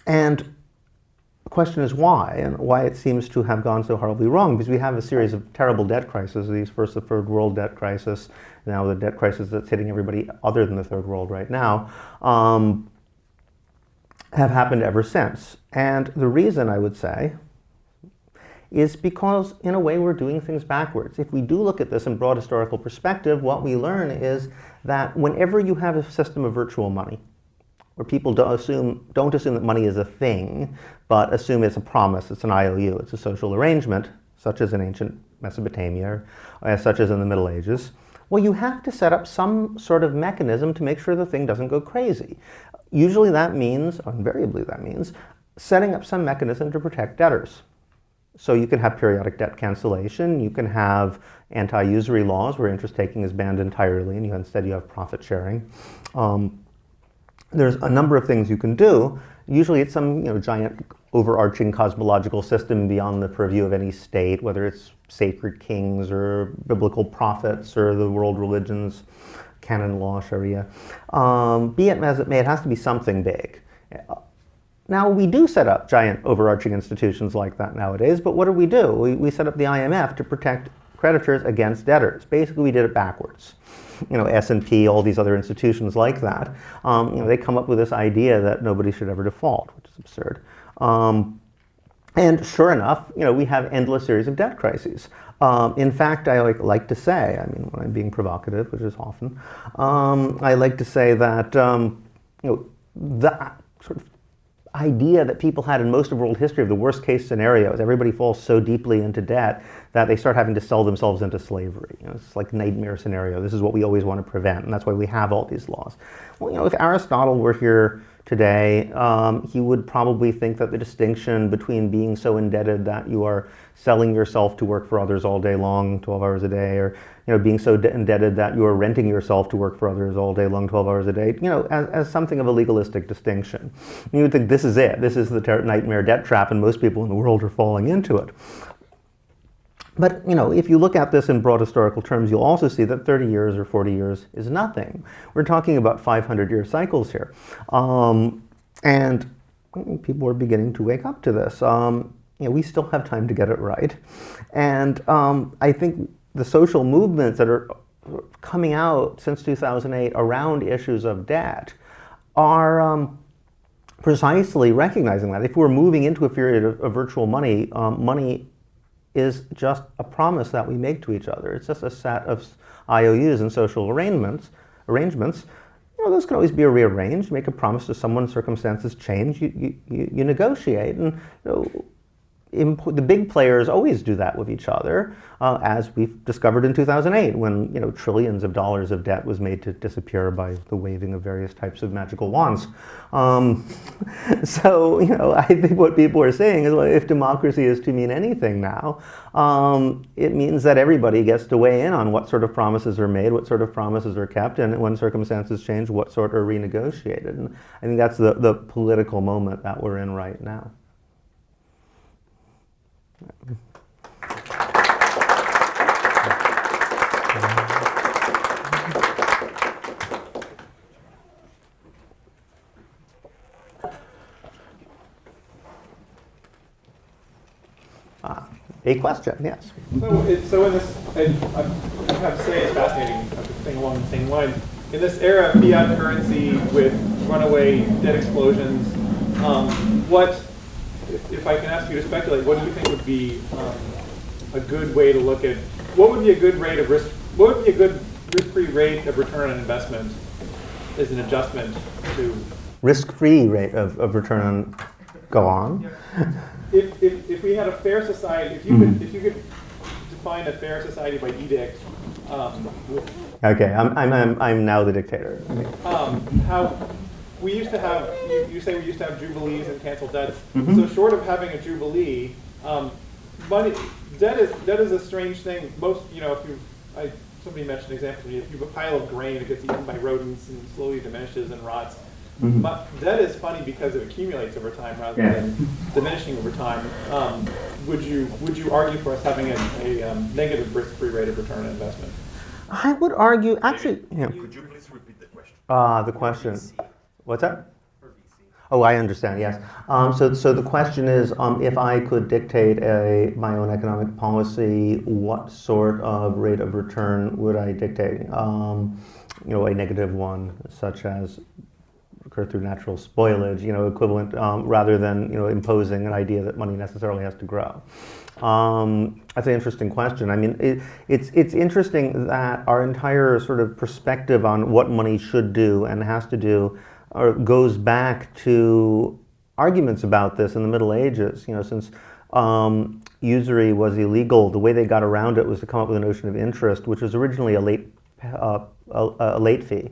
And the question is why, and why it seems to have gone so horribly wrong, because we have a series of terrible debt crises. These first the third world debt crisis, now the debt crisis that's hitting everybody other than the third world right now, have happened ever since. And the reason, I would say, is because, in a way, we're doing things backwards. If we do look at this in broad historical perspective, what we learn is that whenever you have a system of virtual money, where people don't assume that money is a thing, but assume it's a promise, it's an IOU, it's a social arrangement, such as in ancient Mesopotamia, or such as in the Middle Ages, well, you have to set up some sort of mechanism to make sure the thing doesn't go crazy. Usually that means, invariably that means, setting up some mechanism to protect debtors. So you can have periodic debt cancellation, you can have anti-usury laws where interest taking is banned entirely, and instead you have profit sharing. There's a number of things you can do. Usually it's some giant overarching cosmological system beyond the purview of any state, whether it's sacred kings or biblical prophets or the world religions, canon law, Sharia. Be it as it may, it has to be something big. Now, we do set up giant overarching institutions like that nowadays, but what do? We set up the IMF to protect creditors against debtors. Basically, we did it backwards. You know, S&P, all these other institutions like that, they come up with this idea that nobody should ever default, which is absurd. And sure enough, we have endless series of debt crises. In fact, I like to say, I mean, when I'm being provocative, which is often, I like to say that, that sort of idea that people had in most of world history of the worst case scenarios, everybody falls so deeply into debt that they start having to sell themselves into slavery. It's like a nightmare scenario. This is what we always want to prevent, and that's why we have all these laws. Well, if Aristotle were here today, he would probably think that the distinction between being so indebted that you are selling yourself to work for others all day long, 12 hours a day, or being so indebted that you are renting yourself to work for others all day long, 12 hours a day, as something of a legalistic distinction. You would think this is it. This is the nightmare debt trap, and most people in the world are falling into it. But, if you look at this in broad historical terms, you'll also see that 30 years or 40 years is nothing. We're talking about 500-year cycles here. And people are beginning to wake up to this. We still have time to get it right. And I think the social movements that are coming out since 2008 around issues of debt are precisely recognizing that if we're moving into a period of virtual money, money is just a promise that we make to each other. It's just a set of IOUs and social arrangements. Those can always be rearranged. Make a promise to someone, circumstances change. You negotiate, and the big players always do that with each other, as we've discovered in 2008, when trillions of dollars of debt was made to disappear by the waving of various types of magical wands. So I think what people are saying is, well, if democracy is to mean anything now, it means that everybody gets to weigh in on what sort of promises are made, what sort of promises are kept, and when circumstances change, what sort are renegotiated. And I think that's the political moment that we're in right now. A question, yes. So in this, I have to say it's fascinating, thing along the same line. In this era of fiat currency with runaway debt explosions, what, if I can ask you to speculate, what do you think would be a good way to look at, what would be a good rate of risk, what would be a good risk-free rate of return on investment as an adjustment to? Risk-free rate of return on, go on. If we had a fair society, if you could define a fair society by edict, Okay, I'm now the dictator. how we used to have, you say we used to have jubilees and canceled debts. So short of having a jubilee, money, debt is a strange thing. Most, if somebody mentioned an example, if you have a pile of grain, it gets eaten by rodents and slowly diminishes and rots. But debt is funny because it accumulates over time rather than diminishing over time. Would you argue for us having a negative risk-free rate of return on investment? I would argue, actually, Could you please repeat the question? the question, what's that? Oh, I understand, yes. So the question is, if I could dictate my own economic policy, what sort of rate of return would I dictate? A negative one, such as occur through natural spoilage, equivalent, rather than, imposing an idea that money necessarily has to grow. That's an interesting question. I mean, it's interesting that our entire sort of perspective on what money should do and has to do goes back to arguments about this in the Middle Ages. Since usury was illegal, the way they got around it was to come up with a notion of interest, which was originally a late fee.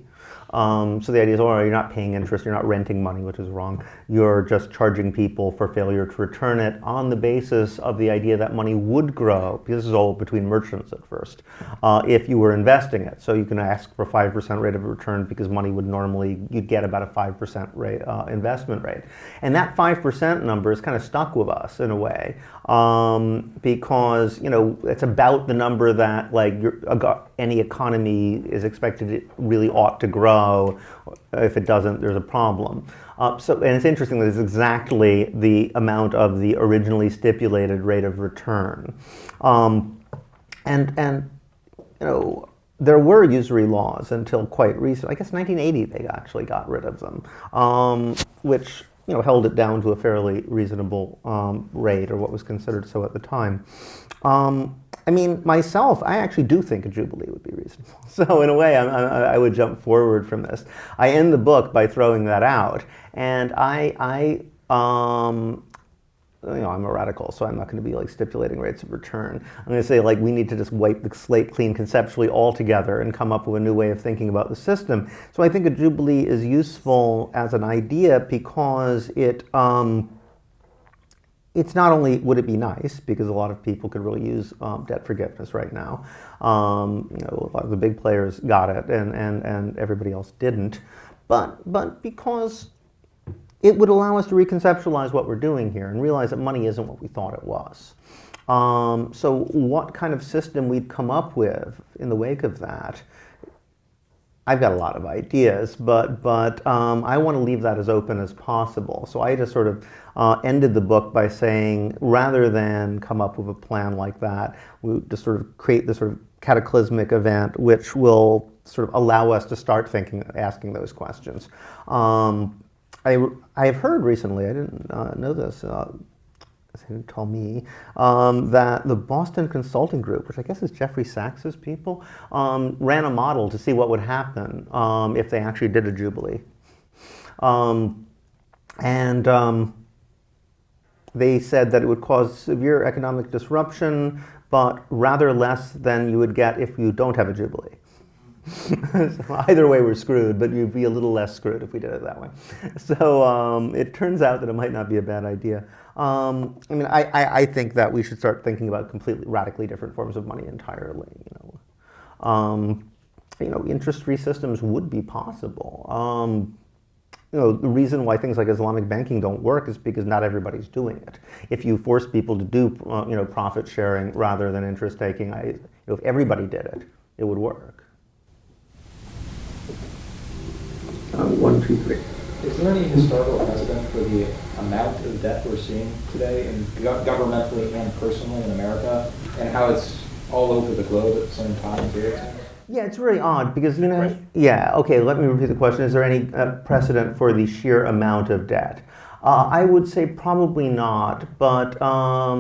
So the idea is, you're not paying interest, you're not renting money, which is wrong. You're just charging people for failure to return it on the basis of the idea that money would grow, because this is all between merchants at first, if you were investing it. So you can ask for 5% rate of return because money would normally, you'd get about a 5% rate, investment rate. And that 5% number is kind of stuck with us in a way, because, it's about the number that any economy is expected, it really ought to grow. If it doesn't, there's a problem. And it's interesting that it's exactly the amount of the originally stipulated rate of return. There were usury laws until quite recent. I guess 1980 they actually got rid of them, which held it down to a fairly reasonable rate, or what was considered so at the time. I mean, myself, I actually do think a jubilee would be reasonable. So in a way, I would jump forward from this. I end the book by throwing that out, and I'm a radical, so I'm not going to be stipulating rates of return. I'm going to say we need to just wipe the slate clean conceptually altogether and come up with a new way of thinking about the system. So I think a jubilee is useful as an idea because it's not only would it be nice, because a lot of people could really use debt forgiveness right now. A lot of the big players got it, and everybody else didn't. But because it would allow us to reconceptualize what we're doing here and realize that money isn't what we thought it was. So what kind of system we'd come up with in the wake of that, I've got a lot of ideas, but I want to leave that as open as possible. So I just sort of ended the book by saying, rather than come up with a plan like that, we just sort of create this sort of cataclysmic event which will sort of allow us to start asking those questions. I have heard recently, I didn't know this, who told me that the Boston Consulting Group, which I guess is Jeffrey Sachs's people, ran a model to see what would happen if they actually did a jubilee. They said that it would cause severe economic disruption, but rather less than you would get if you don't have a jubilee. So either way we're screwed, but you'd be a little less screwed if we did it that way. So it turns out that it might not be a bad idea. I think that we should start thinking about completely radically different forms of money entirely. Interest-free systems would be possible. The reason why things like Islamic banking don't work is because not everybody's doing it. If you force people to do profit sharing rather than interest taking, if everybody did it, it would work. 1, 2, 3. Is there any historical precedent for the amount of debt we're seeing today, and governmentally and personally in America, and how it's all over the globe at the same time here? It seems? Yeah, it's very odd because, yeah, okay, let me repeat the question. Is there any precedent for the sheer amount of debt? I would say probably not, but I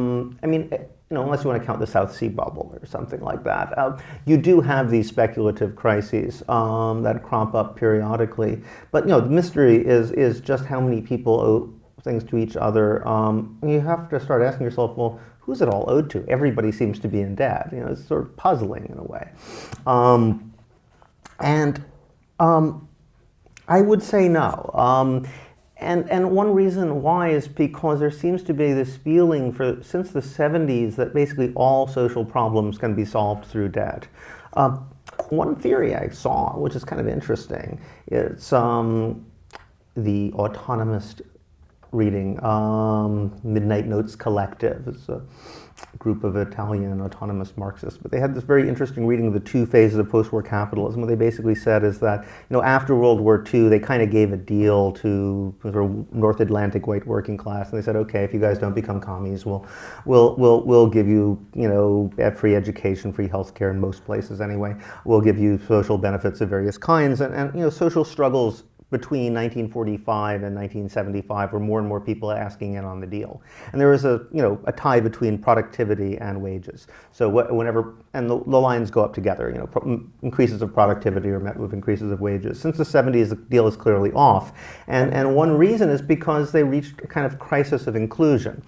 mean, unless you want to count the South Sea bubble or something like that, you do have these speculative crises that crop up periodically. But the mystery is just how many people owe things to each other. You have to start asking yourself, well, who's it all owed to? Everybody seems to be in debt. It's sort of puzzling in a way. I would say no. And one reason why is because there seems to be this feeling since the 70s that basically all social problems can be solved through debt. One theory I saw, which is kind of interesting, it's the autonomist reading, Midnight Notes Collective. It's a group of Italian autonomous Marxists, but they had this very interesting reading of the two phases of post-war capitalism. What they basically said is that, after World War II, they kind of gave a deal to sort of North Atlantic white working class, and they said, okay, if you guys don't become commies, we'll give you, free education, free healthcare in most places anyway. We'll give you social benefits of various kinds, and social struggles between 1945 and 1975 were more and more people asking in on the deal. And there was a tie between productivity and wages. So whenever, and the lines go up together, increases of productivity are met with increases of wages. Since the 70s, the deal is clearly off. And one reason is because they reached a kind of crisis of inclusion.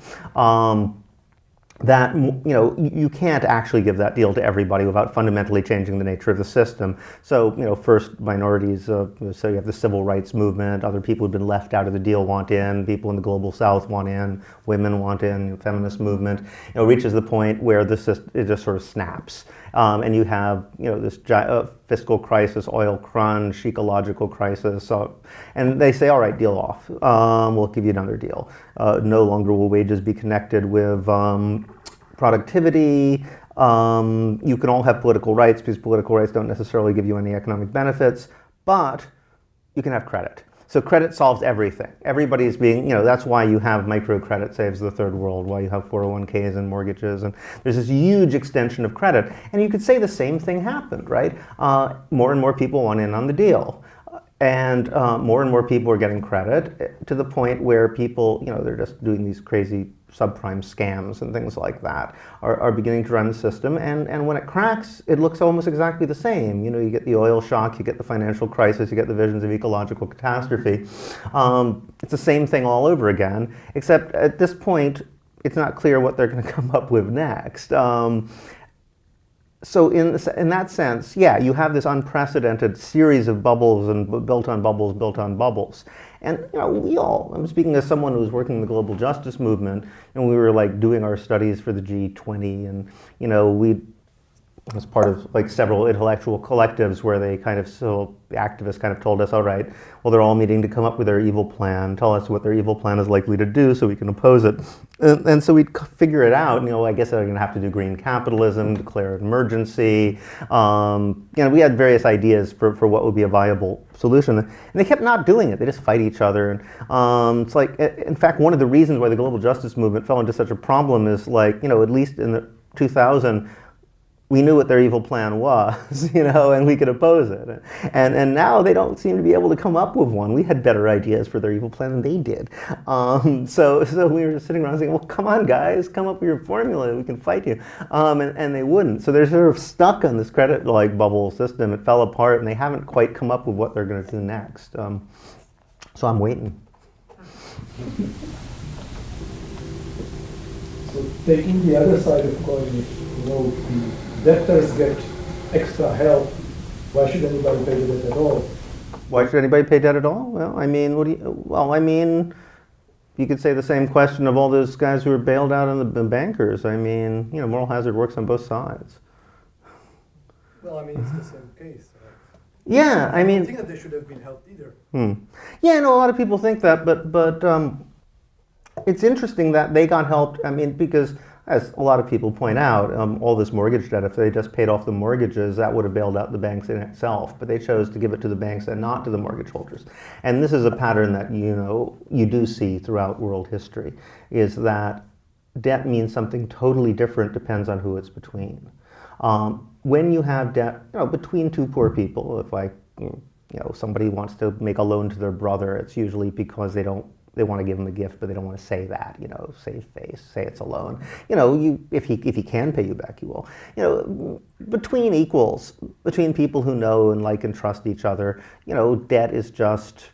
That you can't actually give that deal to everybody without fundamentally changing the nature of the system. So first minorities, so you have the civil rights movement, other people who've been left out of the deal want in, people in the global south want in, women want in, feminist movement, reaches the point where it just sort of snaps. And you have this fiscal crisis, oil crunch, ecological crisis, and they say, all right, deal off. We'll give you another deal. No longer will wages be connected with productivity. You can all have political rights because political rights don't necessarily give you any economic benefits, but you can have credit. So credit solves everything. Everybody's being, that's why you have microcredit saves the third world, why you have 401ks and mortgages, and there's this huge extension of credit. And you could say the same thing happened, right? More and more people want in on the deal. And more and more people are getting credit to the point where people, they're just doing these crazy subprime scams and things like that are beginning to run the system. And when it cracks, it looks almost exactly the same. You get the oil shock, you get the financial crisis, you get the visions of ecological catastrophe. It's the same thing all over again, except at this point, it's not clear what they're going to come up with next. So in that sense, yeah, you have this unprecedented series of bubbles and built on bubbles, built on bubbles. And I'm speaking as someone who was working in the global justice movement, and we were doing our studies for the G20, and we was part of several intellectual collectives where they the activists kind of told us, all right, well, they're all meeting to come up with their evil plan, tell us what their evil plan is likely to do so we can oppose it. And so we'd figure it out, I guess they're gonna have to do green capitalism, declare an emergency. We had various ideas for what would be a viable solution. And they kept not doing it, they just fight each other. And it's in fact, one of the reasons why the global justice movement fell into such a problem is at least in the 2000, we knew what their evil plan was, and we could oppose it. And now they don't seem to be able to come up with one. We had better ideas for their evil plan than they did. So we were just sitting around saying, well, come on, guys, come up with your formula, we can fight you. And they wouldn't. So they're sort of stuck on this credit bubble system. It fell apart, and they haven't quite come up with what they're going to do next. So I'm waiting. So taking the other side of the coin, the debtors get extra help, why should anybody pay the debt at all? Why should anybody pay debt at all? Well, you could say the same question of all those guys who were bailed out on the bankers. Moral hazard works on both sides. Well, it's the same case. Yeah, I don't think that they should have been helped either. Yeah, a lot of people think that, but it's interesting that they got helped. Because as a lot of people point out, all this mortgage debt, if they just paid off the mortgages, that would have bailed out the banks in itself. But they chose to give it to the banks and not to the mortgage holders. And this is a pattern that you do see throughout world history, is that debt means something totally different depends on who it's between. When you have debt between two poor people, if somebody wants to make a loan to their brother, it's usually because they want to give him a gift, but they don't want to say that, save face, say it's a loan. If he can pay you back, you will. Between equals, between people who know and like and trust each other, debt is just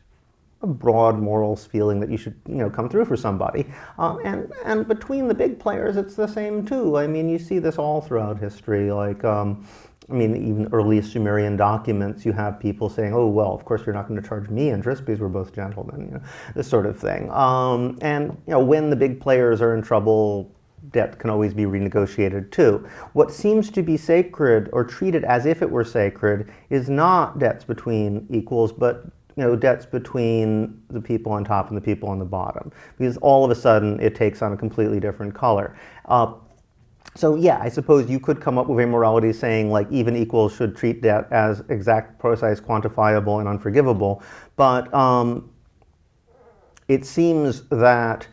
a broad morals feeling that you should, come through for somebody. And between the big players, it's the same too. I mean, you see this all throughout history, even earliest Sumerian documents, you have people saying, oh, well, of course you're not going to charge me interest because we're both gentlemen, this sort of thing. When the big players are in trouble, debt can always be renegotiated too. What seems to be sacred or treated as if it were sacred is not debts between equals, but debts between the people on top and the people on the bottom, because all of a sudden it takes on a completely different color. So yeah, I suppose you could come up with a morality saying like even equals should treat debt as exact, precise, quantifiable, and unforgivable, but it seems that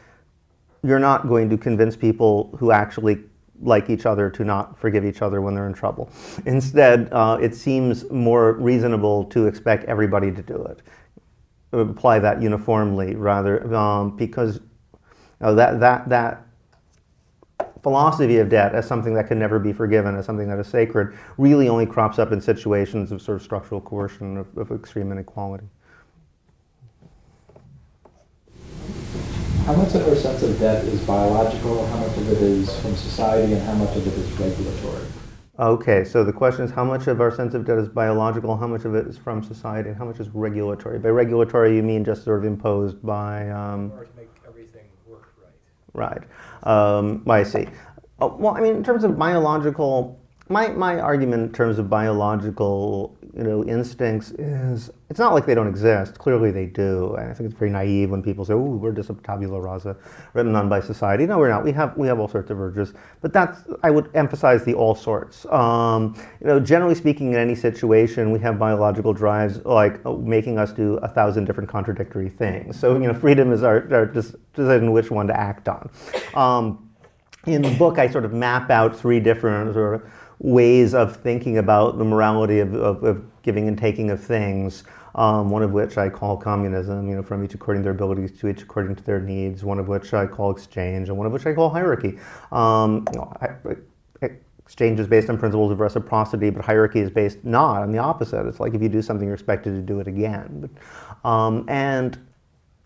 you're not going to convince people who actually like each other to not forgive each other when they're in trouble. Instead, it seems more reasonable to expect everybody to do it. Apply that uniformly rather, because that philosophy of debt as something that can never be forgiven, as something that is sacred, really only crops up in situations of sort of structural coercion, of extreme inequality. How much of our sense of debt is biological, how much of it is from society, and how much of it is regulatory? Okay, so the question is how much of our sense of debt is biological, how much of it is from society, and how much is regulatory? By regulatory, you mean just sort of imposed by... Or to make everything work right. Right. I see. Well, I mean, in terms of biological, my argument in terms of biological, instincts is, it's not like they don't exist. Clearly they do. And I think it's very naive when people say, oh, we're just a tabula rasa written on by society. No, we're not. We have all sorts of urges. But I would emphasize the all sorts. Generally speaking, in any situation, we have biological drives like making us do 1,000 different contradictory things. So, freedom is our decision which one to act on. In the book, I sort of map out 3 different sort of ways of thinking about the morality of giving and taking of things, one of which I call communism, from each according to their abilities to each according to their needs, one of which I call exchange, and one of which I call hierarchy. Exchange is based on principles of reciprocity, but hierarchy is based not on the opposite. It's like if you do something, you're expected to do it again. And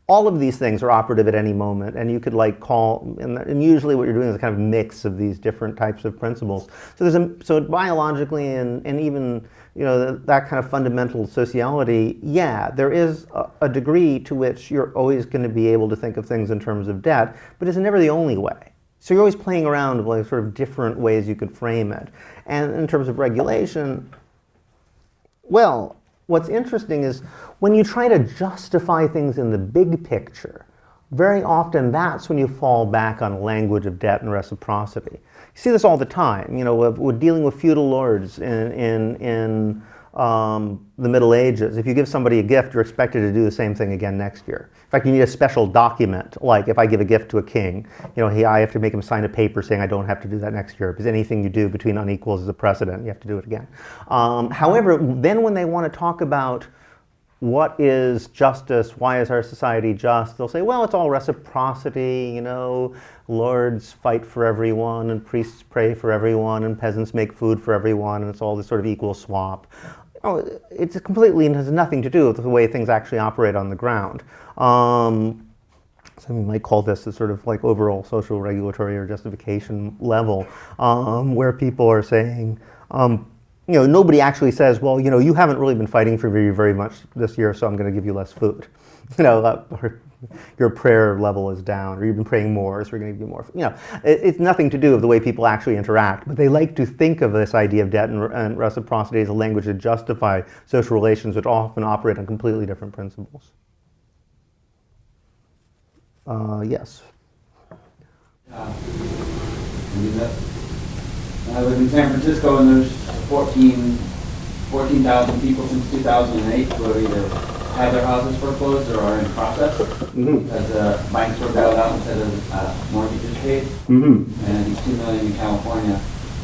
all of these things are operative at any moment, and you could and usually what you're doing is a kind of mix of these different types of principles. So biologically and even that kind of fundamental sociality, there is a degree to which you're always going to be able to think of things in terms of debt, but it's never the only way. So you're always playing around with sort of different ways you could frame it. And in terms of regulation, well, what's interesting is when you try to justify things in the big picture, very often that's when you fall back on a language of debt and reciprocity. You see this all the time. We're dealing with feudal lords in the Middle Ages. If you give somebody a gift, you're expected to do the same thing again next year. In fact, you need a special document, like if I give a gift to a king, I have to make him sign a paper saying I don't have to do that next year, because anything you do between unequals is a precedent, you have to do it again. However, then when they want to talk about what is justice, why is our society just, they'll say, well, it's all reciprocity, lords fight for everyone, and priests pray for everyone, and peasants make food for everyone, and it's all this sort of equal swap. It's completely, and has nothing to do with the way things actually operate on the ground. So we might call this a sort of like overall social regulatory or justification level, where people are saying, nobody actually says, well, you haven't really been fighting for very, very much this year, so I'm going to give you less food. Or your prayer level is down, or you've been praying more, so we're going to give you more. It's nothing to do with the way people actually interact, but they like to think of this idea of debt and reciprocity as a language to justify social relations, which often operate on completely different principles. Yes? I mean, I live in San Francisco, and there's 14,000 people since 2008 who have either had their houses foreclosed or are in process because banks were bailed out instead of mortgages paid. And I think 2 million in California.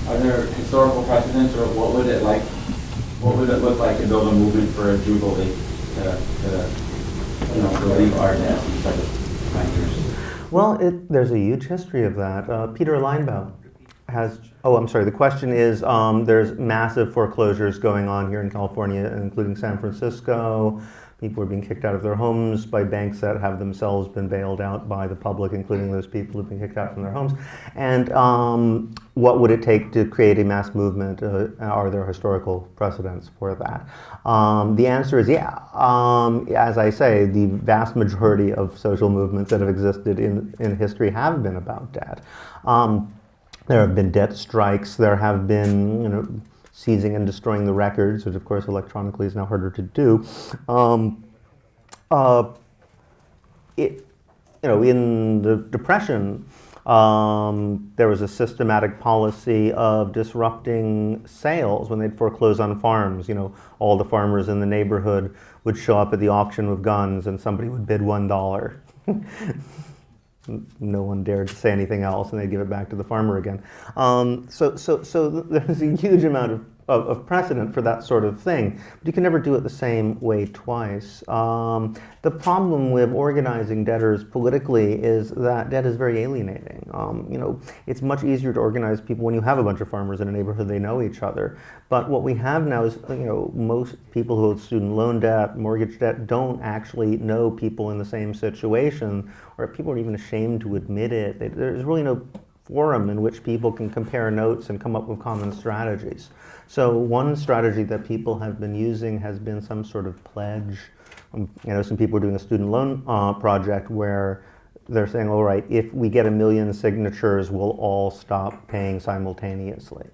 Are there historical precedents, or what would it look like to build a movement for a jubilee to relieve our debts instead of bankers? Well, there's a huge history of that. Peter Leinbau has, I'm sorry, the question is, there's massive foreclosures going on here in California, including San Francisco. People are being kicked out of their homes by banks that have themselves been bailed out by the public, including those people who've been kicked out from their homes. And what would it take to create a mass movement? Are there historical precedents for that? The answer is yeah. As I say, the vast majority of social movements that have existed in history have been about debt. There have been debt strikes. There have been, seizing and destroying the records, which of course electronically is now harder to do. In the Depression, there was a systematic policy of disrupting sales when they'd foreclose on farms. All the farmers in the neighborhood would show up at the auction with guns, and somebody would bid $1. No one dared to say anything else, and they'd give it back to the farmer again. So there's a huge amount of precedent for that sort of thing, but you can never do it the same way twice. The problem with organizing debtors politically is that debt is very alienating. It's much easier to organize people when you have a bunch of farmers in a neighborhood, they know each other. But what we have now is, most people who have student loan debt, mortgage debt, don't actually know people in the same situation, or people are even ashamed to admit it. There's really no forum in which people can compare notes and come up with common strategies. So one strategy that people have been using has been some sort of pledge. Some people are doing a student loan project where they're saying, all right, if we get 1 million signatures, we'll all stop paying simultaneously.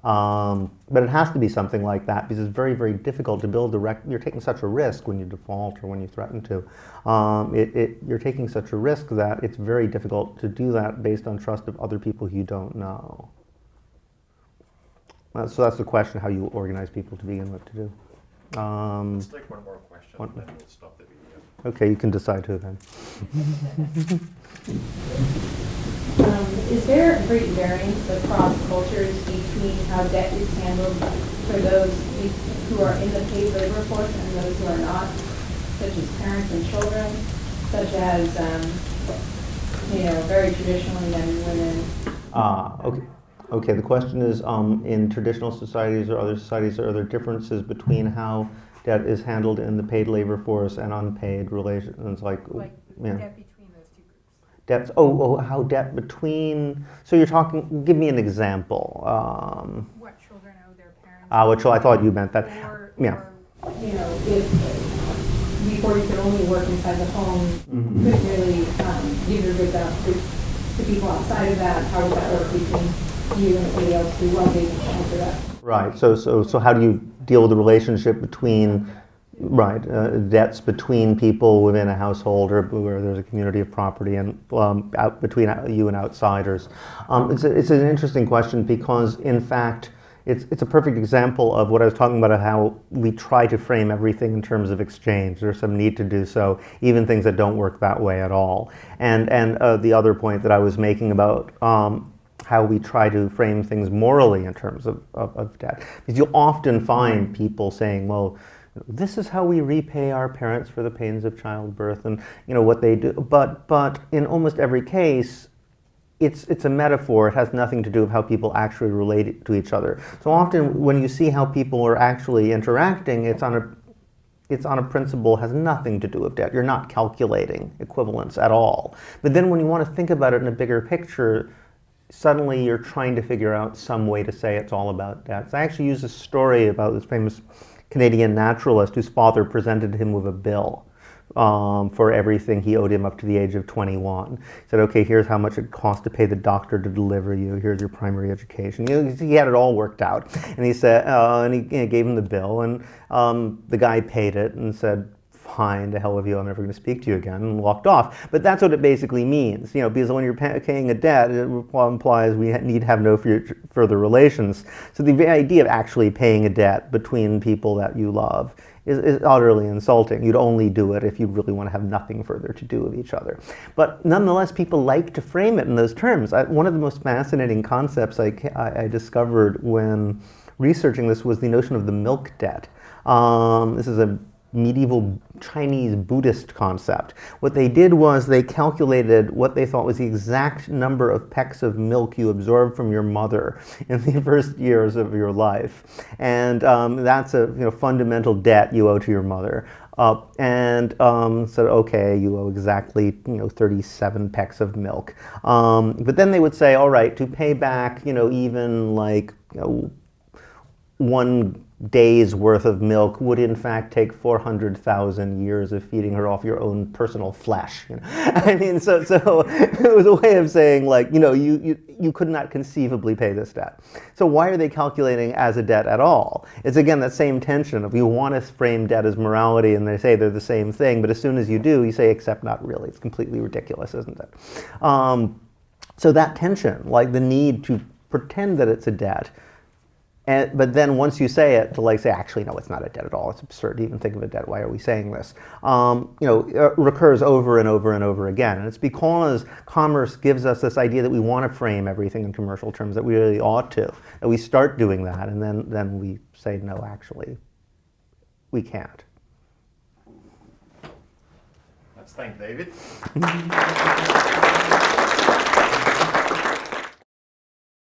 But it has to be something like that, because it's very, very difficult to build the record. You're taking such a risk when you default or when you threaten to. You're taking such a risk that it's very difficult to do that based on trust of other people you don't know. So that's the question, how you organize people to begin with to do. Let's take one more question, and then we'll stop the video. Okay, you can decide who then. Is there a great variance across cultures between how debt is handled for those who are in the paid labor force and those who are not, such as parents and children, such as, very traditionally men and women? Okay, the question is, in traditional societies or other societies, are there differences between how debt is handled in the paid labor force and unpaid relations, debt between those two groups? Debts, how debt between, so you're talking, give me an example. What children owe their parents? I thought you meant that. If before you could only work inside the home, couldn't really give your goods out to people outside of that, how would that work between you and anybody else who was able to answer that? Right, so how do you deal with the relationship between, debts between people within a household or where there's a community of property and between you and outsiders? It's an interesting question because, in fact, it's a perfect example of what I was talking about, of how we try to frame everything in terms of exchange. There's some need to do so, even things that don't work that way at all. And the other point that I was making about how we try to frame things morally in terms of debt. Because you'll often find people saying, well, this is how we repay our parents for the pains of childbirth and what they do. But in almost every case, it's a metaphor. It has nothing to do with how people actually relate to each other. So often when you see how people are actually interacting, it's on a principle, has nothing to do with debt. You're not calculating equivalence at all. But then when you want to think about it in a bigger picture, suddenly you're trying to figure out some way to say it's all about debts. I actually use a story about this famous Canadian naturalist whose father presented him with a bill for everything he owed him up to the age of 21. He said, okay, here's how much it cost to pay the doctor to deliver you. Here's your primary education. He had it all worked out. And he said, and he gave him the bill, and the guy paid it and said, fine, to hell with you, I'm never going to speak to you again, and walked off. But that's what it basically means, because when you're paying a debt, it implies we need to have no further relations. So the idea of actually paying a debt between people that you love is utterly insulting. You'd only do it if you really want to have nothing further to do with each other. But nonetheless, people like to frame it in those terms. One of the most fascinating concepts I discovered when researching this was the notion of the milk debt. This is a medieval Chinese Buddhist concept. What they did was they calculated what they thought was the exact number of pecks of milk you absorbed from your mother in the first years of your life. And that's a fundamental debt you owe to your mother. Said, okay, you owe exactly 37 pecks of milk. But then they would say, all right, to pay back even like 1 day's worth of milk would in fact take 400,000 years of feeding her off your own personal flesh. I mean, so it was a way of saying, like, you could not conceivably pay this debt. So why are they calculating as a debt at all? It's again that same tension of you want to frame debt as morality, and they say they're the same thing, but as soon as you do, you say, except not really. It's completely ridiculous, isn't it? So that tension, like the need to pretend that it's a debt, but then once you say it, to say, actually, no, it's not a debt at all. It's absurd to even think of a debt. Why are we saying this? Recurs over and over and over again. And it's because commerce gives us this idea that we want to frame everything in commercial terms, that we really ought to, that we start doing that, and then we say, no, actually, we can't. Let's thank David.